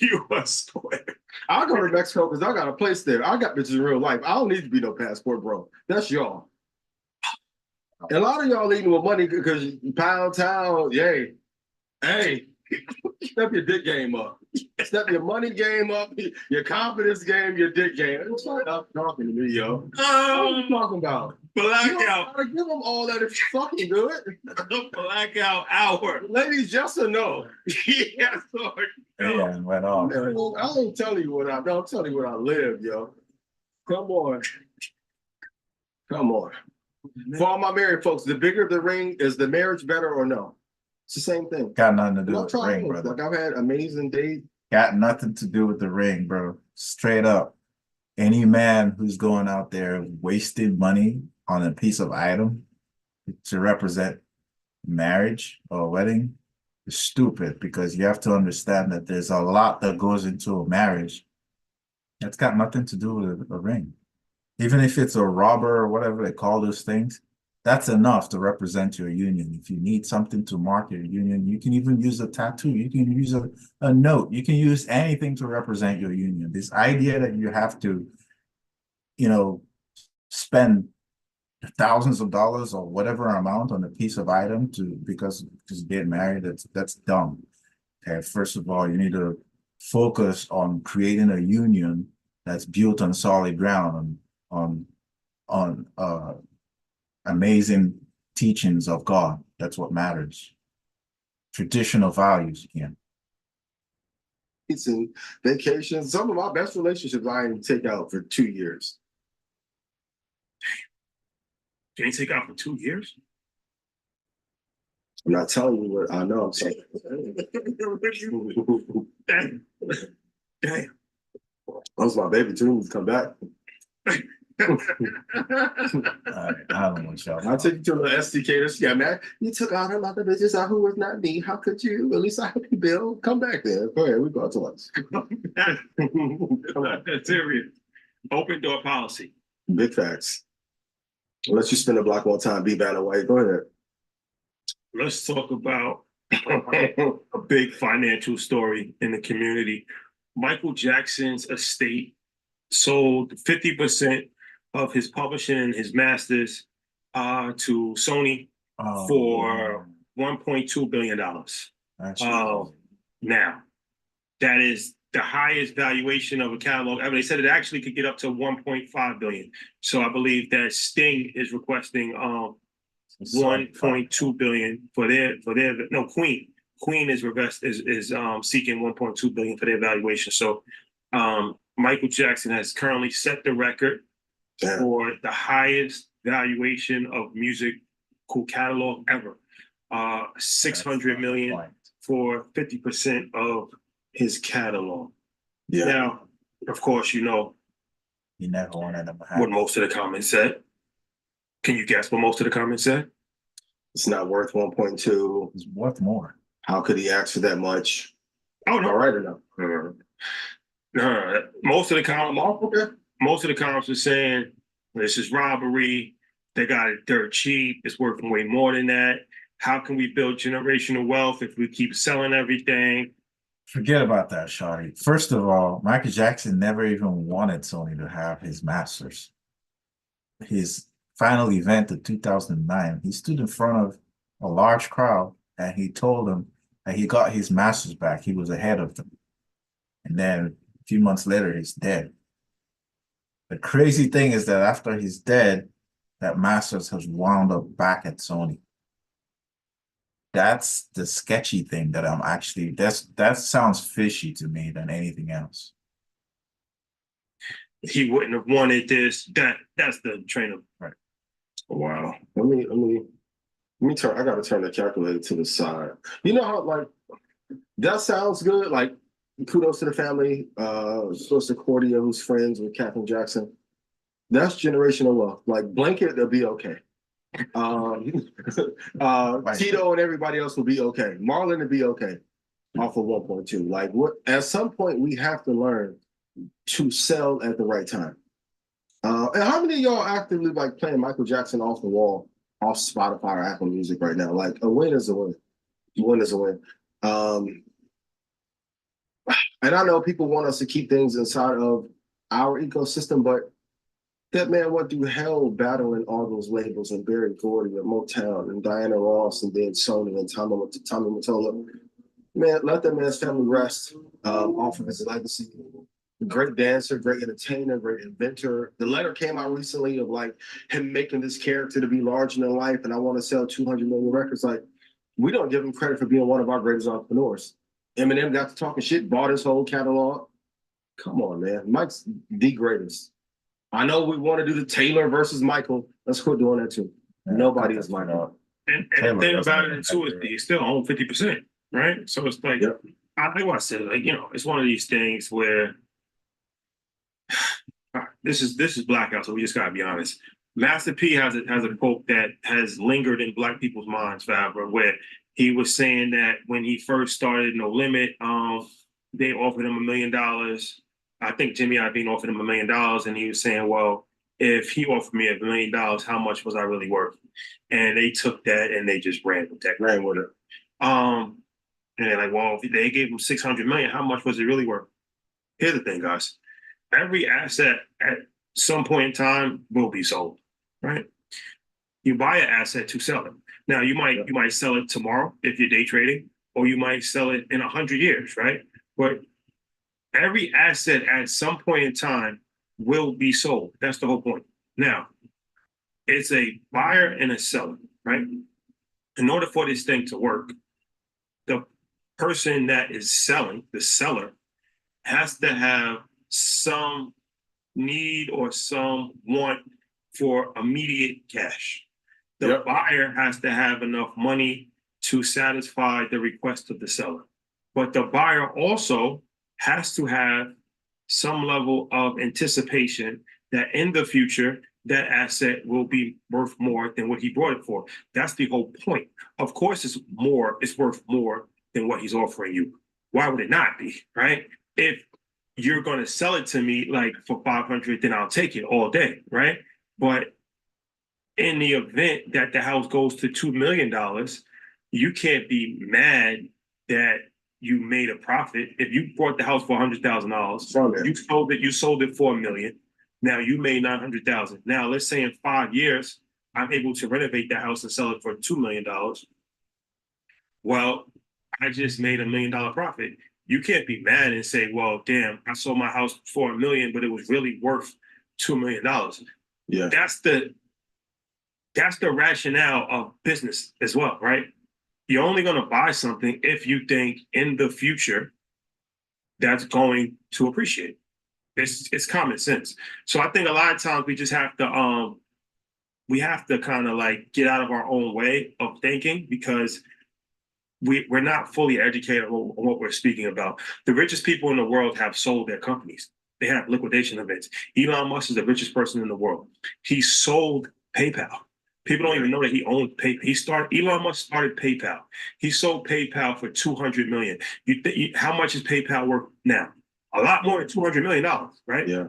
You a square. I'll go to Mexico because I got a place there. I got bitches in real life. I don't need to be no passport, bro. That's y'all. And a lot of y'all eating with money because pound town, yay. Hey, step your dick game up. Step your money game up, your confidence game, your dick game. Stop talking to me, yo. What are you talking about? Blackout. Give them all that if you fucking do it. Blackout hour. Ladies, yes or no? Yes or no. Yeah, and went off. I ain't telling you what I'm telling you what I live, yo. Come on. Come on. For all my married folks, the bigger the ring, is the marriage better or no? It's the same thing. Got nothing to do No with the ring, trials. brother. Like I've had amazing dates. Got nothing to do with the ring, bro. Straight up. Any man who's going out there wasting money on a piece of item to represent marriage or wedding is stupid, because you have to understand that there's a lot that goes into a marriage that's got nothing to do with a ring. Even if it's a robber or whatever they call those things, that's enough to represent your union. If you need something to mark your union, you can even use a tattoo. You can use a note. You can use anything to represent your union. This idea that you have to, spend thousands of dollars or whatever amount on a piece of item because get married, that's dumb. Okay, first of all, you need to focus on creating a union that's built on solid ground, on amazing teachings of God. That's what matters. Traditional values, again. It's in vacations. Some of my best relationships I didn't take out for 2 years. You ain't take out for 2 years? I'm not telling you what I know. I'm saying. Damn. Damn. That was my baby too. Come back. All right, I don't want y'all. I took you to the SDK. Yeah, man. You took all them other bitches out who was not me. How could you? At least I hope you, Bill. Come back there. Go ahead. We go to lunch. That's serious. Open door policy. Big facts. Unless you spend a block one time, be bad away. Go ahead. Let's talk about a big financial story in the community. Michael Jackson's estate sold 50% of his publishing and his masters to Sony for $1.2 billion. Now, that is the highest valuation of a catalog ever. They said it actually could get up to 1.5 billion. So I believe that Sting is requesting 1.2 billion for their no Queen is seeking 1.2 billion for their valuation. So Michael Jackson has currently set the record for the highest valuation of musical catalog ever. 600 million for 50% of his catalog. Yeah. Now, of course, you know You never wanted them to what have. most of the comments said. Can you guess what most of the comments said? It's not worth 1.2. It's worth more. How could he ask for that much? Oh All no, right or no? no. Most of the comments were saying this is robbery. They got it dirt cheap. It's worth way more than that. How can we build generational wealth if we keep selling everything? Forget about that, Shawty. First of all, Michael Jackson never even wanted Sony to have his masters. His final event in 2009, he stood in front of a large crowd and he told them that he got his masters back. He was ahead of them. And then a few months later, he's dead. The crazy thing is that after he's dead, that masters has wound up back at Sony. That's the sketchy thing that I'm actually, that sounds fishy to me than anything else. He wouldn't have wanted this. That's the train of Right. Wow. Let me turn. I gotta turn the calculator to the side. You know how like that sounds good. Like kudos to the family. Sister Cordia, who's friends with Catherine Jackson. That's generational wealth. Like Blanket, they'll be okay. Tito and everybody else will be okay. Marlon will be okay off of 1.2. Like what? At some point, we have to learn to sell at the right time. And how many of y'all actively like playing Michael Jackson off the wall, off Spotify or Apple Music right now? Like a win is a win. A win is a win. And I know people want us to keep things inside of our ecosystem, but that man went through hell battling all those labels and Berry Gordy and Motown and Diana Ross and then Sony and Tommy Mottola. Man, let that man's family rest off of his legacy. Great dancer, great entertainer, great inventor. The letter came out recently of like him making this character to be larger than life, and I want to sell 200 million records. Like, we don't give him credit for being one of our greatest entrepreneurs. Eminem got to talking shit, bought his whole catalog. Come on, man. Mike's the greatest. I know we want to do the Taylor versus Michael. Let's quit doing that too. Yeah, nobody is Michael. And the thing about it too is he still own 50%, right? So it's like, yep. I think what I said, like, you know, it's one of these things where this is blackout, so we just gotta be honest. Master P has a quote that has lingered in Black people's minds forever, where he was saying that when he first started No Limit, they offered him $1 million. I think Jimmy Iovine offered him $1 million, and he was saying, well, if he offered me $1 million, how much was I really worth? And they took that and they just ran with that. Ran with it. And they're like, well, if they gave him 600 million, how much was it really worth? Here's the thing, guys. Every asset at some point in time will be sold, right? You buy an asset to sell it. Now you might sell it tomorrow if you're day trading, or you might sell it in 100 years, right? But every asset at some point in time will be sold. That's the whole point. Now, it's a buyer and a seller, right? In order for this thing to work, the person that is selling, the seller, has to have some need or some want for immediate cash. The buyer has to have enough money to satisfy the request of the seller. But the buyer also has to have some level of anticipation that in the future, that asset will be worth more than what he brought it for. That's the whole point. Of course, it's worth more than what he's offering you. Why would it not be, right? If you're going to sell it to me like for 500, then I'll take it all day, right? But in the event that the house goes to $2 million, you can't be mad that you made a profit. If you bought the house for $100,000, you sold it for $1 million. Now you made $900,000. Now let's say in 5 years, I'm able to renovate the house and sell it for $2 million. Well, I just made $1 million profit. You can't be mad and say, well, damn, I sold my house for $1 million, but it was really worth $2 million. Yeah. That's the that's the rationale of business as well, right? You're only going to buy something if you think in the future that's going to appreciate. It's common sense. So I think a lot of times we just have to kind of like get out of our own way of thinking because we're not fully educated on what we're speaking about. The richest people in the world have sold their companies. They have liquidation events. Elon Musk is the richest person in the world. He sold PayPal. People don't even know that he owned PayPal. Elon Musk started PayPal. He sold PayPal for $200 million. How much is PayPal worth now? A lot more than $200 million, right? Yeah.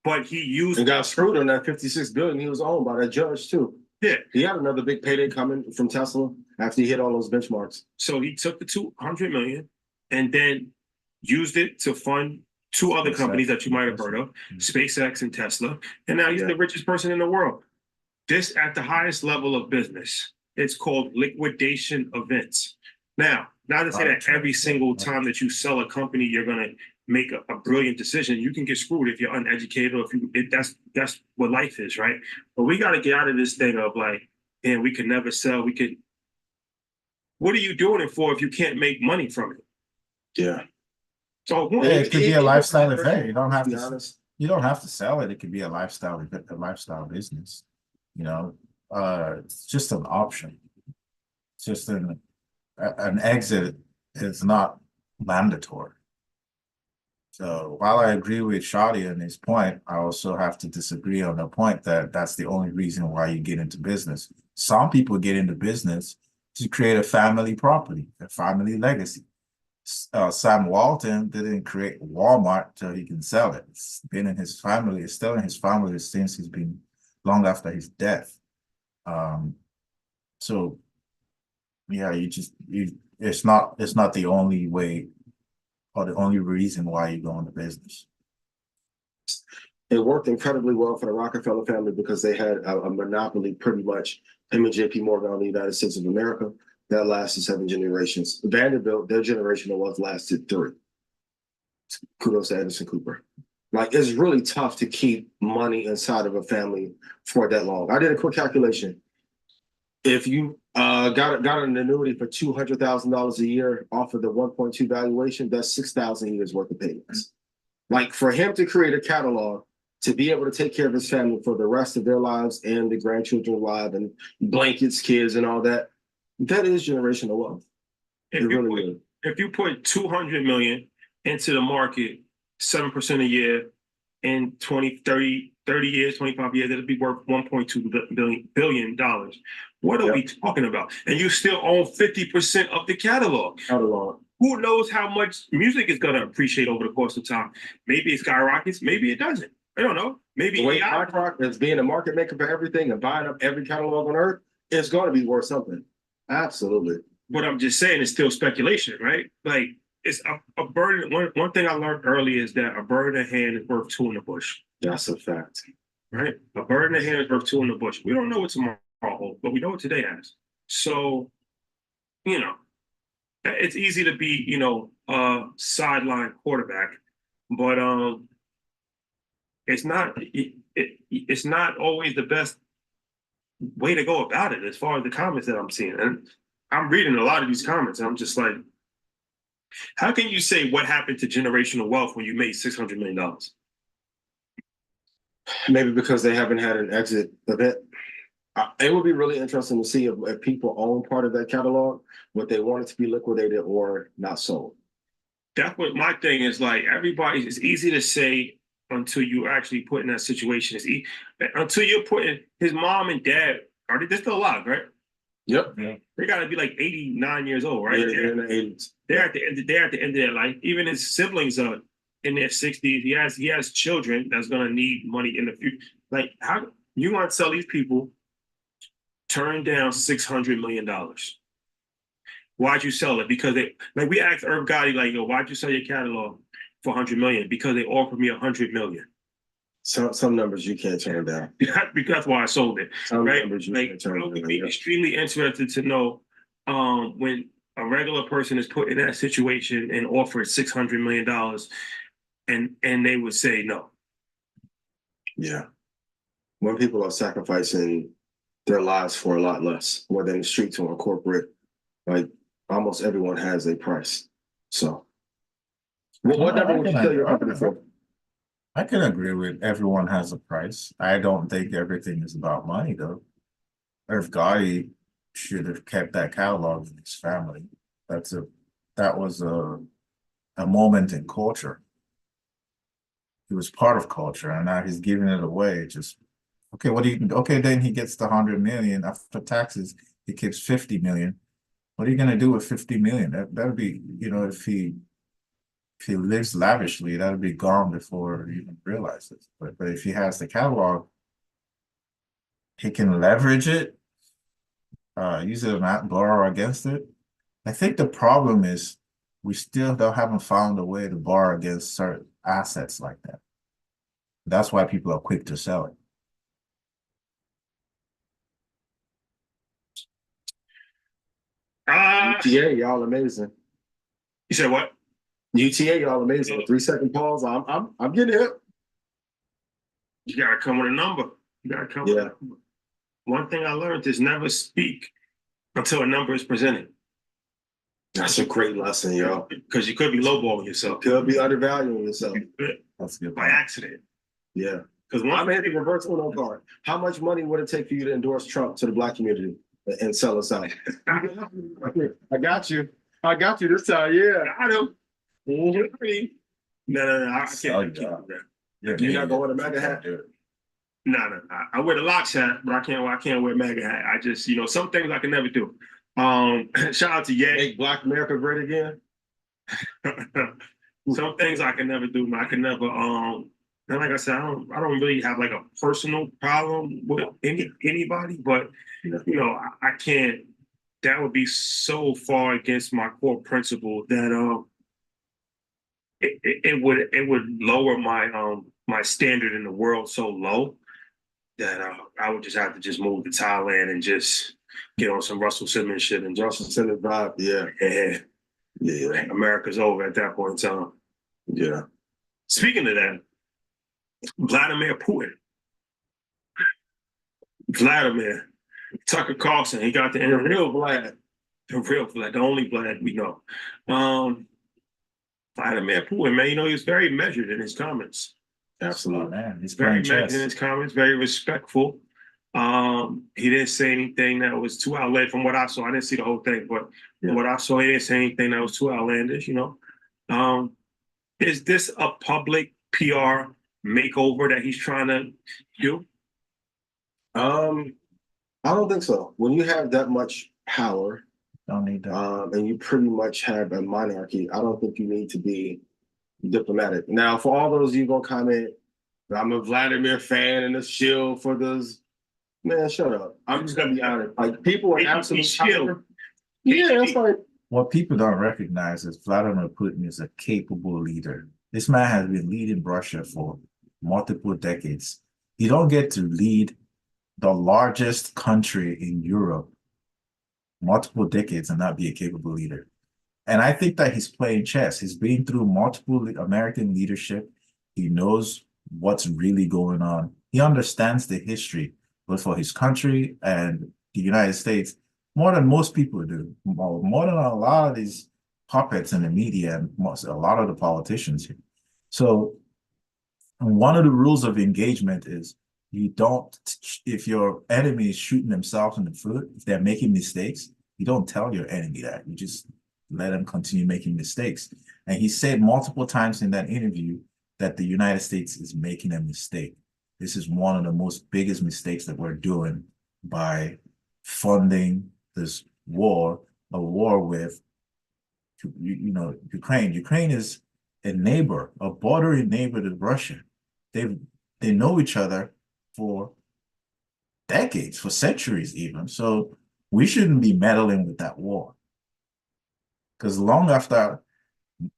But he used and got screwed on that 56 billion he was owned by that judge too. Yeah. He had another big payday coming from Tesla after he hit all those benchmarks. So he took the 200 million and then used it to fund two other companies that you might have heard of, SpaceX and Tesla. And now he's the richest person in the world. This at the highest level of business. It's called liquidation events. Now, not to say that every single time that you sell a company, you're going to make a brilliant decision. You can get screwed if you're uneducated or that's what life is, right? But we got to get out of this thing of like, man, we could never sell. What are you doing it for if you can't make money from it? Yeah. So it could be a lifestyle event. You don't have to. Honest. You don't have to sell it. It could be a lifestyle business. It's just an option. It's just an exit. It's not mandatory. So while I agree with Shadi on his point, I also have to disagree on the point that that's the only reason why you get into business. Some people get into business to create a family property, a family legacy. Sam Walton didn't create Walmart so he can sell it. It's been in his family. It's still in his family since he's been long after his death. So yeah, it's not the only way or the only reason why you go into business. It worked incredibly well for the Rockefeller family because they had a monopoly pretty much, him and JP Morgan on the United States of America. That lasted 7 generations. Vanderbilt, their generation of wealth lasted 3. Kudos to Anderson Cooper. Like, it's really tough to keep money inside of a family for that long. I did a quick calculation. If you got an annuity for $200,000 a year off of the 1.2 valuation, that's 6,000 years worth of payments. Like, for him to create a catalog to be able to take care of his family for the rest of their lives and the grandchildren's lives and blankets, kids, and all that, that is generational wealth. If you put 200 million into the market, 7% a year in 20, 30 years, 25 years, it'll be worth $1.2 billion. What are we talking about? And you still own 50% of the catalog. Who knows how much music is going to appreciate over the course of time? Maybe it skyrockets, maybe it doesn't. I don't know. Maybe the way BlackRock is being a market maker for everything and buying up every catalog on earth, it's going to be worth something. Absolutely. What I'm just saying is still speculation, right? Like, it's a bird. One thing I learned early is that a bird in the hand is worth 2 in the bush. That's a fact. Right? A bird in the hand is worth 2 in the bush. We don't know what tomorrow holds, but we know what today has. So, it's easy to be, a sideline quarterback, but it's not always the best way to go about it as far as the comments that I'm seeing. And I'm reading a lot of these comments and I'm just like, how can you say what happened to generational wealth when you made $600 million? Maybe because they haven't had an exit event. It would be really interesting to see if people own part of that catalog, would they want it to be liquidated or not sold? That's what my thing is. Like, it's easy to say until you actually put in that situation. Until you're putting his mom and dad, they're still alive, right? Yep. Yeah. They got to be like 89 years old, right? Yeah, they're in the 80s. They're at the end of their life. Even his siblings are in their 60s. He has children that's gonna need money in the future. Like, how you want to tell these people turn down $600 million? Why'd you sell it? Because we asked Irv Gotti, like, yo, why'd you sell your catalog for $100 million? Because they offered me $100 million. Some numbers you can't turn down. Because that's why I sold it. Some right? numbers you like, can't turn I would down. be extremely interested to know when a regular person is put in that situation and offered $600 million and they would say no. Yeah. When people are sacrificing their lives for a lot less, whether in the streets or in corporate. Like almost everyone has a price. So, what number would you sell your company for? I can agree with everyone has a price. I don't think everything is about money though. Irv Gotti should have kept that catalog in his family. That was a moment in culture. It was part of culture, and now he's giving it away. Just okay, what do you okay, then he gets the 100 million after taxes, he keeps 50 million. What are you gonna do with 50 million? That'd be, you know, if he lives lavishly, that'll be gone before you even realize it. But if he has the catalog, he can leverage it, use it and borrow against it. I think the problem is we still haven't found a way to borrow against certain assets like that. That's why people are quick to sell it. UTA, y'all amazing. You said what? UTA, y'all amazing. 3-second pause. I'm getting it. You gotta come with a number. You gotta come with a number. One thing I learned is never speak until a number is presented. That's a great lesson, yo. Because you could be lowballing yourself. Could be undervaluing yourself. That's good. By accident. Yeah. Because I'm hitting the reverse Uno card. How much money would it take for you to endorse Trump to the Black community and sell us out? I got you. I got you this time. Yeah. I don't. No, I can't do that. You're not going to MAGA hat? No. I wear the locks hat, but I can't wear MAGA hat. I just, some things I can never do. Shout out to Ye. Make Black America great again. Some things I can never do. I can never. And like I said, I don't really have like a personal problem with anybody, but I can't. That would be so far against my core principle that it would lower my standard in the world so low that I would just have to just move to Thailand and just get on some Russell Simmons shit and Russell Simmons vibe. Yeah. America's over at that point in time. Yeah. Speaking of that, Vladimir Putin. Vladimir. Tucker Carlson, he got the real Vlad. The real Vlad, the only Vlad we know. Vladimir Putin, man, he was very measured in his comments. Absolutely. Man, he's Very playing measured chess. in his comments, very respectful. He didn't say anything that was too outlandish from what I saw. I didn't see the whole thing, but what I saw, he didn't say anything that was too outlandish, Is this a public PR makeover that he's trying to do? I don't think so. When you have that much power, Don't need that. and you pretty much have a monarchy, I don't think you need to be diplomatic. Now, for all those you gonna comment, I'm a Vladimir fan and a shield for those. Man, shut up. I'm just gonna be honest. Like people are absolutely power. Yeah, that's like What people don't recognize is Vladimir Putin is a capable leader. This man has been leading Russia for multiple decades. You don't get to lead the largest country in Europe multiple decades and not be a capable leader. And I think that he's playing chess. He's been through multiple American leadership. He knows what's really going on. He understands the history, both for his country and the United States, more than most people do, more than a lot of these puppets in the media and a lot of the politicians here. So one of the rules of engagement is you don't, if your enemy is shooting themselves in the foot, if they're making mistakes, you don't tell your enemy that. You just let them continue making mistakes. And he said multiple times in that interview that the United States is making a mistake. This is one of the most biggest mistakes that we're doing by funding this war, a war with, Ukraine. Ukraine is a neighbor, a bordering neighbor to Russia. They know each other for decades, for centuries even. So we shouldn't be meddling with that war. Because long after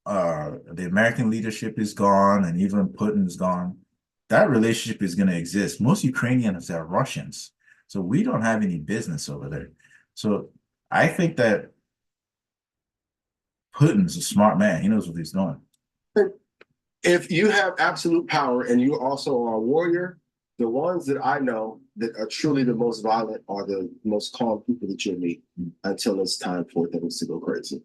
the American leadership is gone and even Putin is gone, that relationship is going to exist. Most Ukrainians are Russians. So we don't have any business over there. So I think that Putin's a smart man. He knows what he's doing. if you have absolute power and you also are a warrior, The ones that I know that are truly the most violent are the most calm people that you'll meet until it's time for things to go crazy.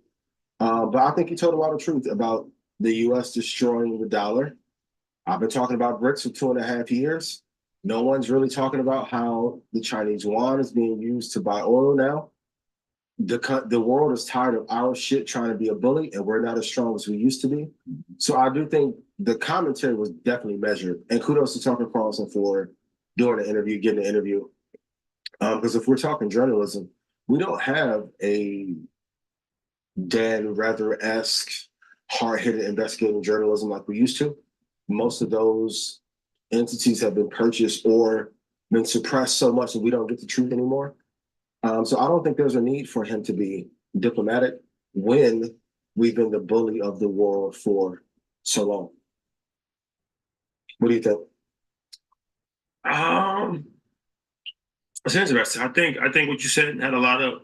But I think you told a lot of truth about the US destroying the dollar. I've been talking about BRICS for 2.5 years. No one's really talking about how the Chinese yuan is being used to buy oil now. The world is tired of our shit trying to be a bully, and we're not as strong as we used to be. So I do think the commentary was definitely measured. And kudos to Tucker Carlson for doing the interview, getting the interview. Because if we're talking journalism, we don't have a Dan Rather-esque, hard-hitting investigative journalism like we used to. Most of those entities have been purchased or been suppressed so much that we don't get the truth anymore. So I don't think there's a need for him to be diplomatic when we've been the bully of the world for so long. What do you think? It's interesting. I think what you said had a lot of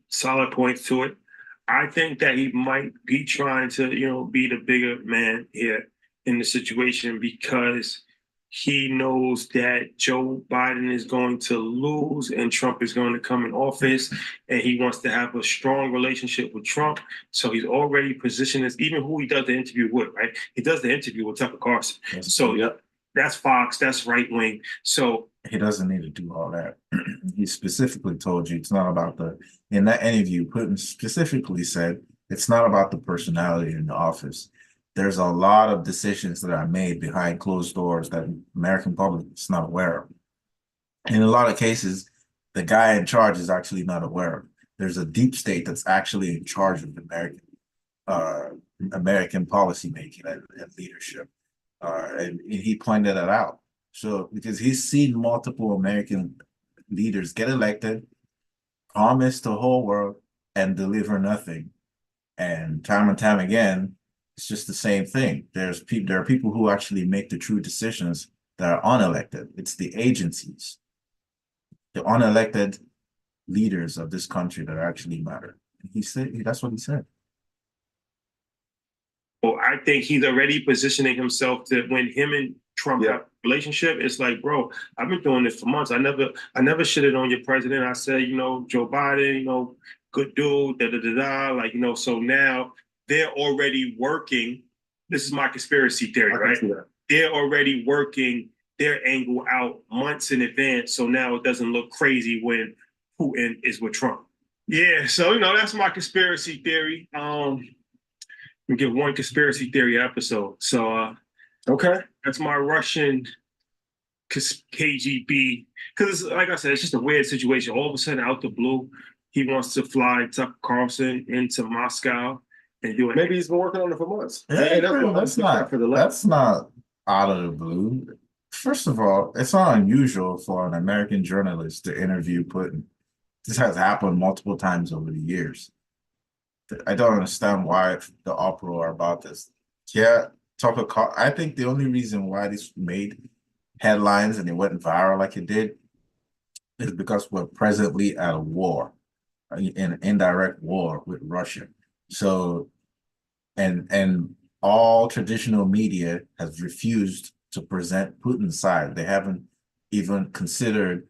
solid points to it. I think that he might be trying to be the bigger man here in the situation because he knows that Joe Biden is going to lose and Trump is going to come in office, and he wants to have a strong relationship with Trump. So he's already positioned as even who he does the interview with, right? He does the interview with Tucker Carlson. So yep, that's Fox, that's right wing. So he doesn't need to do all that. He specifically told you it's not about in that interview, Putin specifically said it's not about the personality in the office. There's a lot of decisions that are made behind closed doors that the American public is not aware of. In a lot of cases, the guy in charge is actually not aware of. There's a deep state that's actually in charge of American policy making and leadership. And he pointed that out. So because he's seen multiple American leaders get elected, promise the whole world, and deliver nothing. And time again, it's just the same thing. There are people who actually make the true decisions that are unelected. It's the agencies, the unelected leaders of this country that actually matter. He said that's what he said. Well, I think he's already positioning himself to when him and Trump have a relationship. It's like, bro, I've been doing this for months. I never shitted on your president. I said, Joe Biden, good dude, like, so now they're already working. This is my conspiracy theory, right? They're already working their angle out months in advance. So now it doesn't look crazy when Putin is with Trump. Yeah. So, that's my conspiracy theory. We give one conspiracy theory episode. So, okay, that's my Russian KGB. Because, like I said, it's just a weird situation. All of a sudden, out the blue, he wants to fly Tucker Carlson into Moscow and do it. Maybe he's been working on it for months. Hey, that's not out of the blue. First of all, it's not unusual for an American journalist to interview Putin. This has happened multiple times over the years. I don't understand why the uproar about this. Yeah, I think the only reason why this made headlines and it went viral like it did is because we're presently at a war, in an indirect war with Russia. So, and all traditional media has refused to present Putin's side. They haven't even considered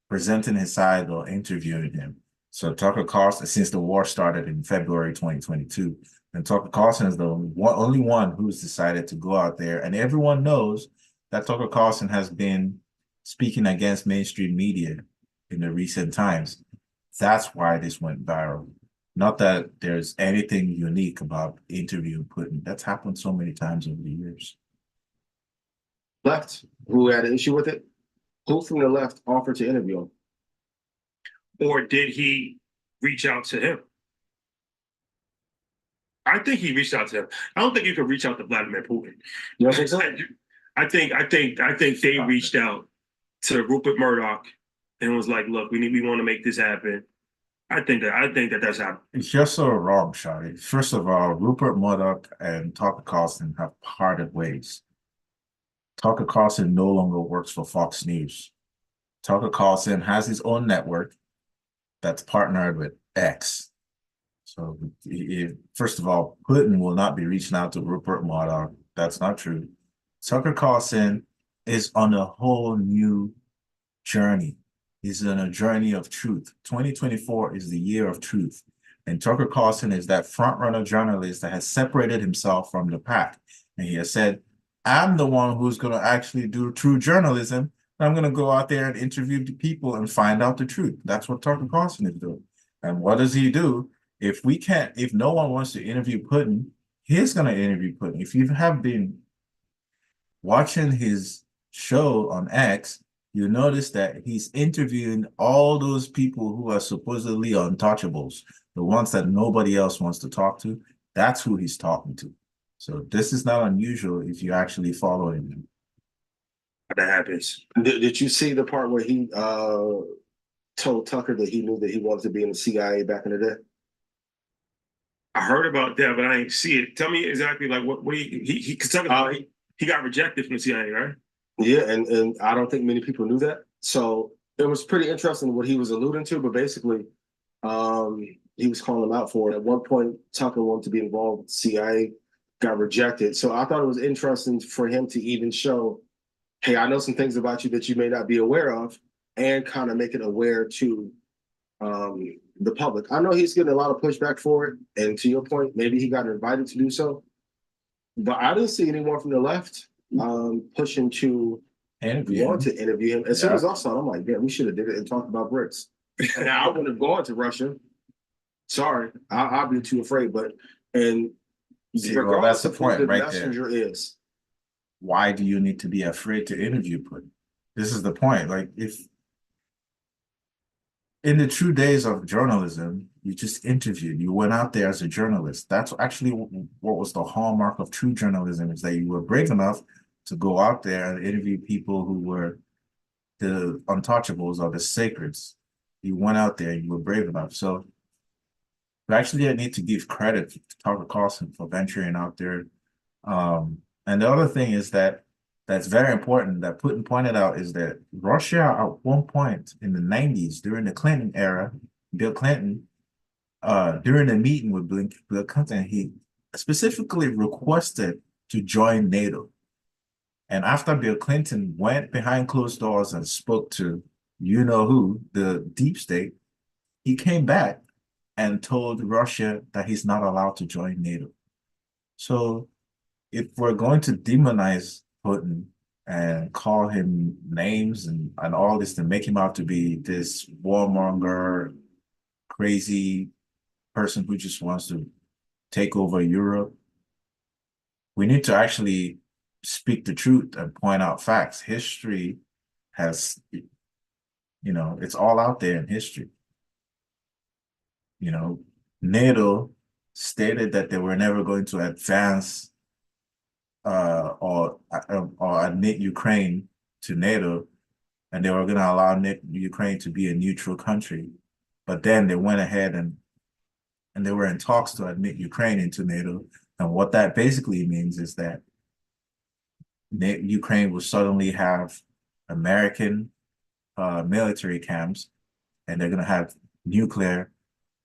presenting his side or interviewing him. So Tucker Carlson, since the war started in February 2022, and Tucker Carlson is the only one who's decided to go out there. And everyone knows that Tucker Carlson has been speaking against mainstream media in the recent times. That's why this went viral. Not that there's anything unique about interviewing Putin. That's happened so many times over the years. Left, who had an issue with it, who from the left offered to interview him? Or did he reach out to him? I think he reached out to him. I don't think you could reach out to Vladimir Putin. You don't think so? I think they reached out to Rupert Murdoch and was like, "Look, we want to make this happen." I think that's happened. You're so wrong, Shadi. First of all, Rupert Murdoch and Tucker Carlson have parted ways. Tucker Carlson no longer works for Fox News. Tucker Carlson has his own network that's partnered with X. So first of all, Putin will not be reaching out to Rupert Murdoch. That's not true. Tucker Carlson is on a whole new journey. He's on a journey of truth. 2024 is the year of truth. And Tucker Carlson is that front runner journalist that has separated himself from the pack. And he has said, I'm the one who's going to actually do true journalism. I'm going to go out there and interview the people and find out the truth. That's what Tucker Carlson is doing. And what does he do? If no one wants to interview Putin, he's going to interview Putin. If you have been watching his show on X, you notice that he's interviewing all those people who are supposedly untouchables, the ones that nobody else wants to talk to. That's who he's talking to. So this is not unusual if you actually follow him. That happens. Did you see the part where he told Tucker that he knew that he wanted to be in the CIA back in the day? I heard about that, but I didn't see it. Tell me exactly like what he cause he got rejected from the CIA, right? Yeah, and I don't think many people knew that. So it was pretty interesting what he was alluding to, but basically, he was calling him out for it. At one point, Tucker wanted to be involved with the CIA, got rejected. So I thought it was interesting for him to even show, hey, I know some things about you that you may not be aware of, and kind of make it aware to the public. I know he's getting a lot of pushback for it, and to your point, maybe he got invited to do so, but I didn't see anyone from the left pushing to want to interview him. As soon as I saw it, I'm like, yeah, we should have did it and talked about bricks. Now I wouldn't have gone to Russia. Sorry, I'll be too afraid. But That's the point right messenger there. Is why do you need to be afraid to interview Putin? This is the point. Like, if in the true days of journalism, you just interviewed, you went out there as a journalist. That's actually what was the hallmark of true journalism, is that you were brave enough to go out there and interview people who were the untouchables or the sacreds. You went out there, you were brave enough. So actually, I need to give credit to Tucker Carlson for venturing out there. And the other thing is that's very important that Putin pointed out is that Russia at one point in the 90s, during the Clinton era, Bill Clinton, during a meeting with Bill Clinton, he specifically requested to join NATO. And after Bill Clinton went behind closed doors and spoke to you know who, the deep state, he came back and told Russia that he's not allowed to join NATO. So if we're going to demonize Putin and call him names and all this to make him out to be this warmonger, crazy person who just wants to take over Europe, we need to actually speak the truth and point out facts. History has, it's all out there in history. NATO stated that they were never going to advance or admit Ukraine to NATO, and they were going to allow Ukraine to be a neutral country. But then they went ahead and they were in talks to admit Ukraine into NATO. And what that basically means is that Ukraine will suddenly have American military camps, and they're going to have nuclear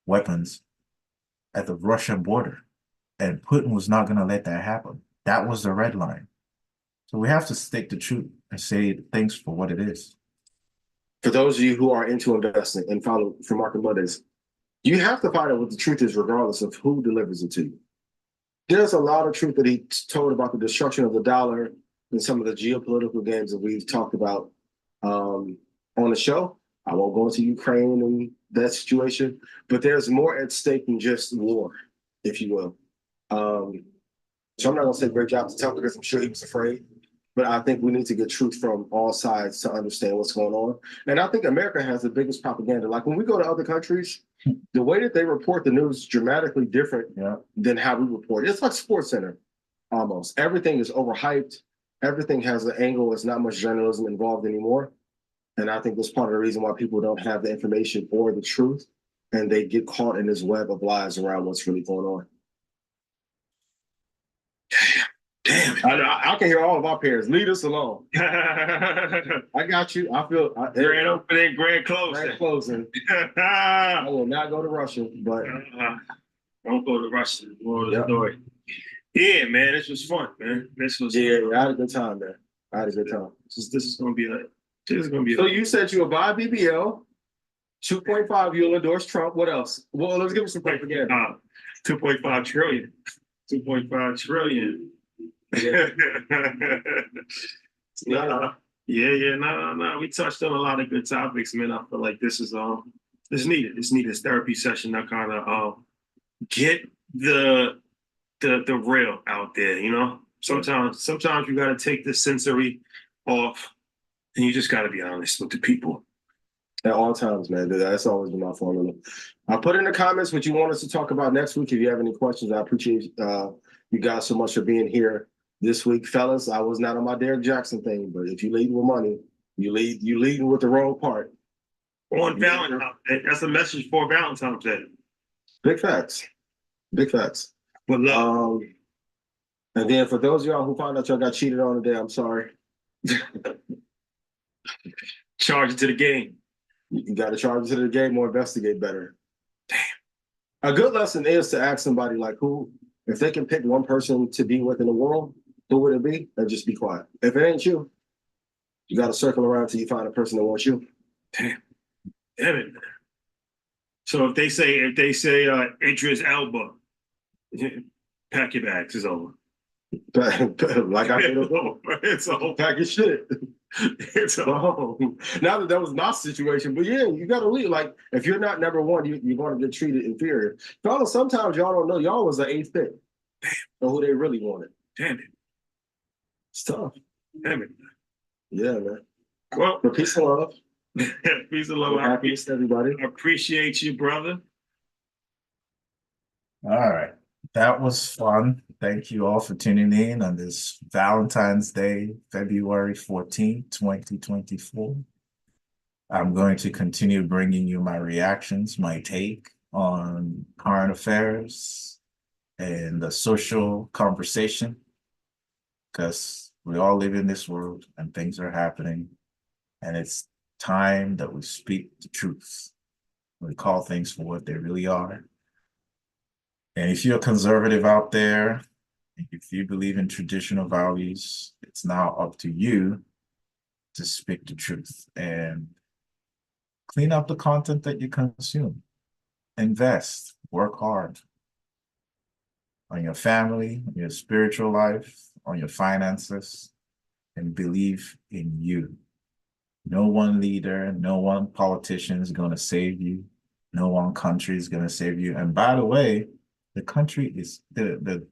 weapons at the Russian border. And Putin was not going to let that happen. That was the red line. So we have to stick the truth and say things for what it is. For those of you who are into investing and follow for Market Mondays, you have to find out what the truth is regardless of who delivers it to you. There's a lot of truth that he told about the destruction of the dollar and some of the geopolitical games that we've talked about on the show. I won't go into Ukraine and that situation, but there's more at stake than just war, if you will. So I'm not going to say great job to Tucker because I'm sure he was afraid, but I think we need to get truth from all sides to understand what's going on. And I think America has the biggest propaganda. Like when we go to other countries, the way that they report the news is dramatically different than how we report. It's like SportsCenter almost. Everything is overhyped. Everything has an angle. There's not much journalism involved anymore. And I think that's part of the reason why people don't have the information or the truth, and they get caught in this web of lies around what's really going on. Damn. I can hear all of our parents. Leave us alone. I got you. I feel grand opening, grand closing. Grand closing. I will not go to Russia, but don't go to Russia. More of the story. Yeah, man, this was fun, man. I had a good time, man. I had a good time. This is gonna be a. So you said you would buy a BBL, 2.5, you'll endorse Trump. What else? Well, let's give us some propaganda. 2.5 trillion. 2.5 trillion. No. No. We touched on a lot of good topics, man. I feel like this is it's needed. It's needed. It's therapy session that kind of get the real out there, you know? Sometimes you gotta take the sensory off and you just gotta be honest with the people. At all times, man. That's always been my formula. I'll put in the comments what you want us to talk about next week. If you have any questions, I appreciate you guys so much for being here this week. Fellas, I was not on my Derek Jackson thing, but if you lead with money, you leading with the wrong part. On Valentine's, that's a message for Valentine's Day. Big facts. Big facts. But love. And then for those of y'all who found out y'all got cheated on today, I'm sorry. Charge it to the game. You got to charge it to the game or investigate better. Damn. A good lesson is to ask somebody like who, if they can pick one person to be with in the world, who would it be? And just be quiet. If it ain't you, you got to circle around until you find a person that wants you. Damn it. So if they say Idris Elba, pack your bags, it's over. Like I said, it's a whole pack your shit. It's a whole. Now that was my situation, but yeah, you got to leave. Like if you're not number one, you're going to get treated inferior. Fellas, sometimes y'all don't know. Y'all was the 8th pick. Or who they really wanted. Damn it. It's tough. Damn it. Yeah, man. Well, but peace and love. Peace and love. Happiness to everybody. I appreciate you, brother. All right. That was fun. Thank you all for tuning in on this Valentine's Day, February 14th, 2024. I'm going to continue bringing you my reactions, my take on current affairs and the social conversation, because we all live in this world and things are happening, and it's time that we speak the truth. We call things for what they really are. And if you're a conservative out there, if you believe in traditional values, it's now up to you to speak the truth and clean up the content that you consume. Invest, work hard on your family, on your spiritual life, on your finances, and believe in you. No one leader, no one politician is going to save you. No one country is going to save you. And by the way, the country is, the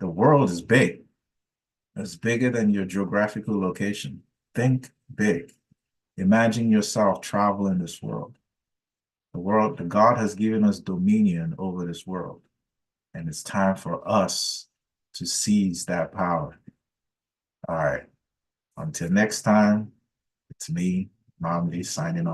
world is big. It's bigger than your geographical location. Think big. Imagine yourself traveling this world. The God has given us dominion over this world. And it's time for us to seize that power. All right. Until next time, it's me, Mamdi, signing off.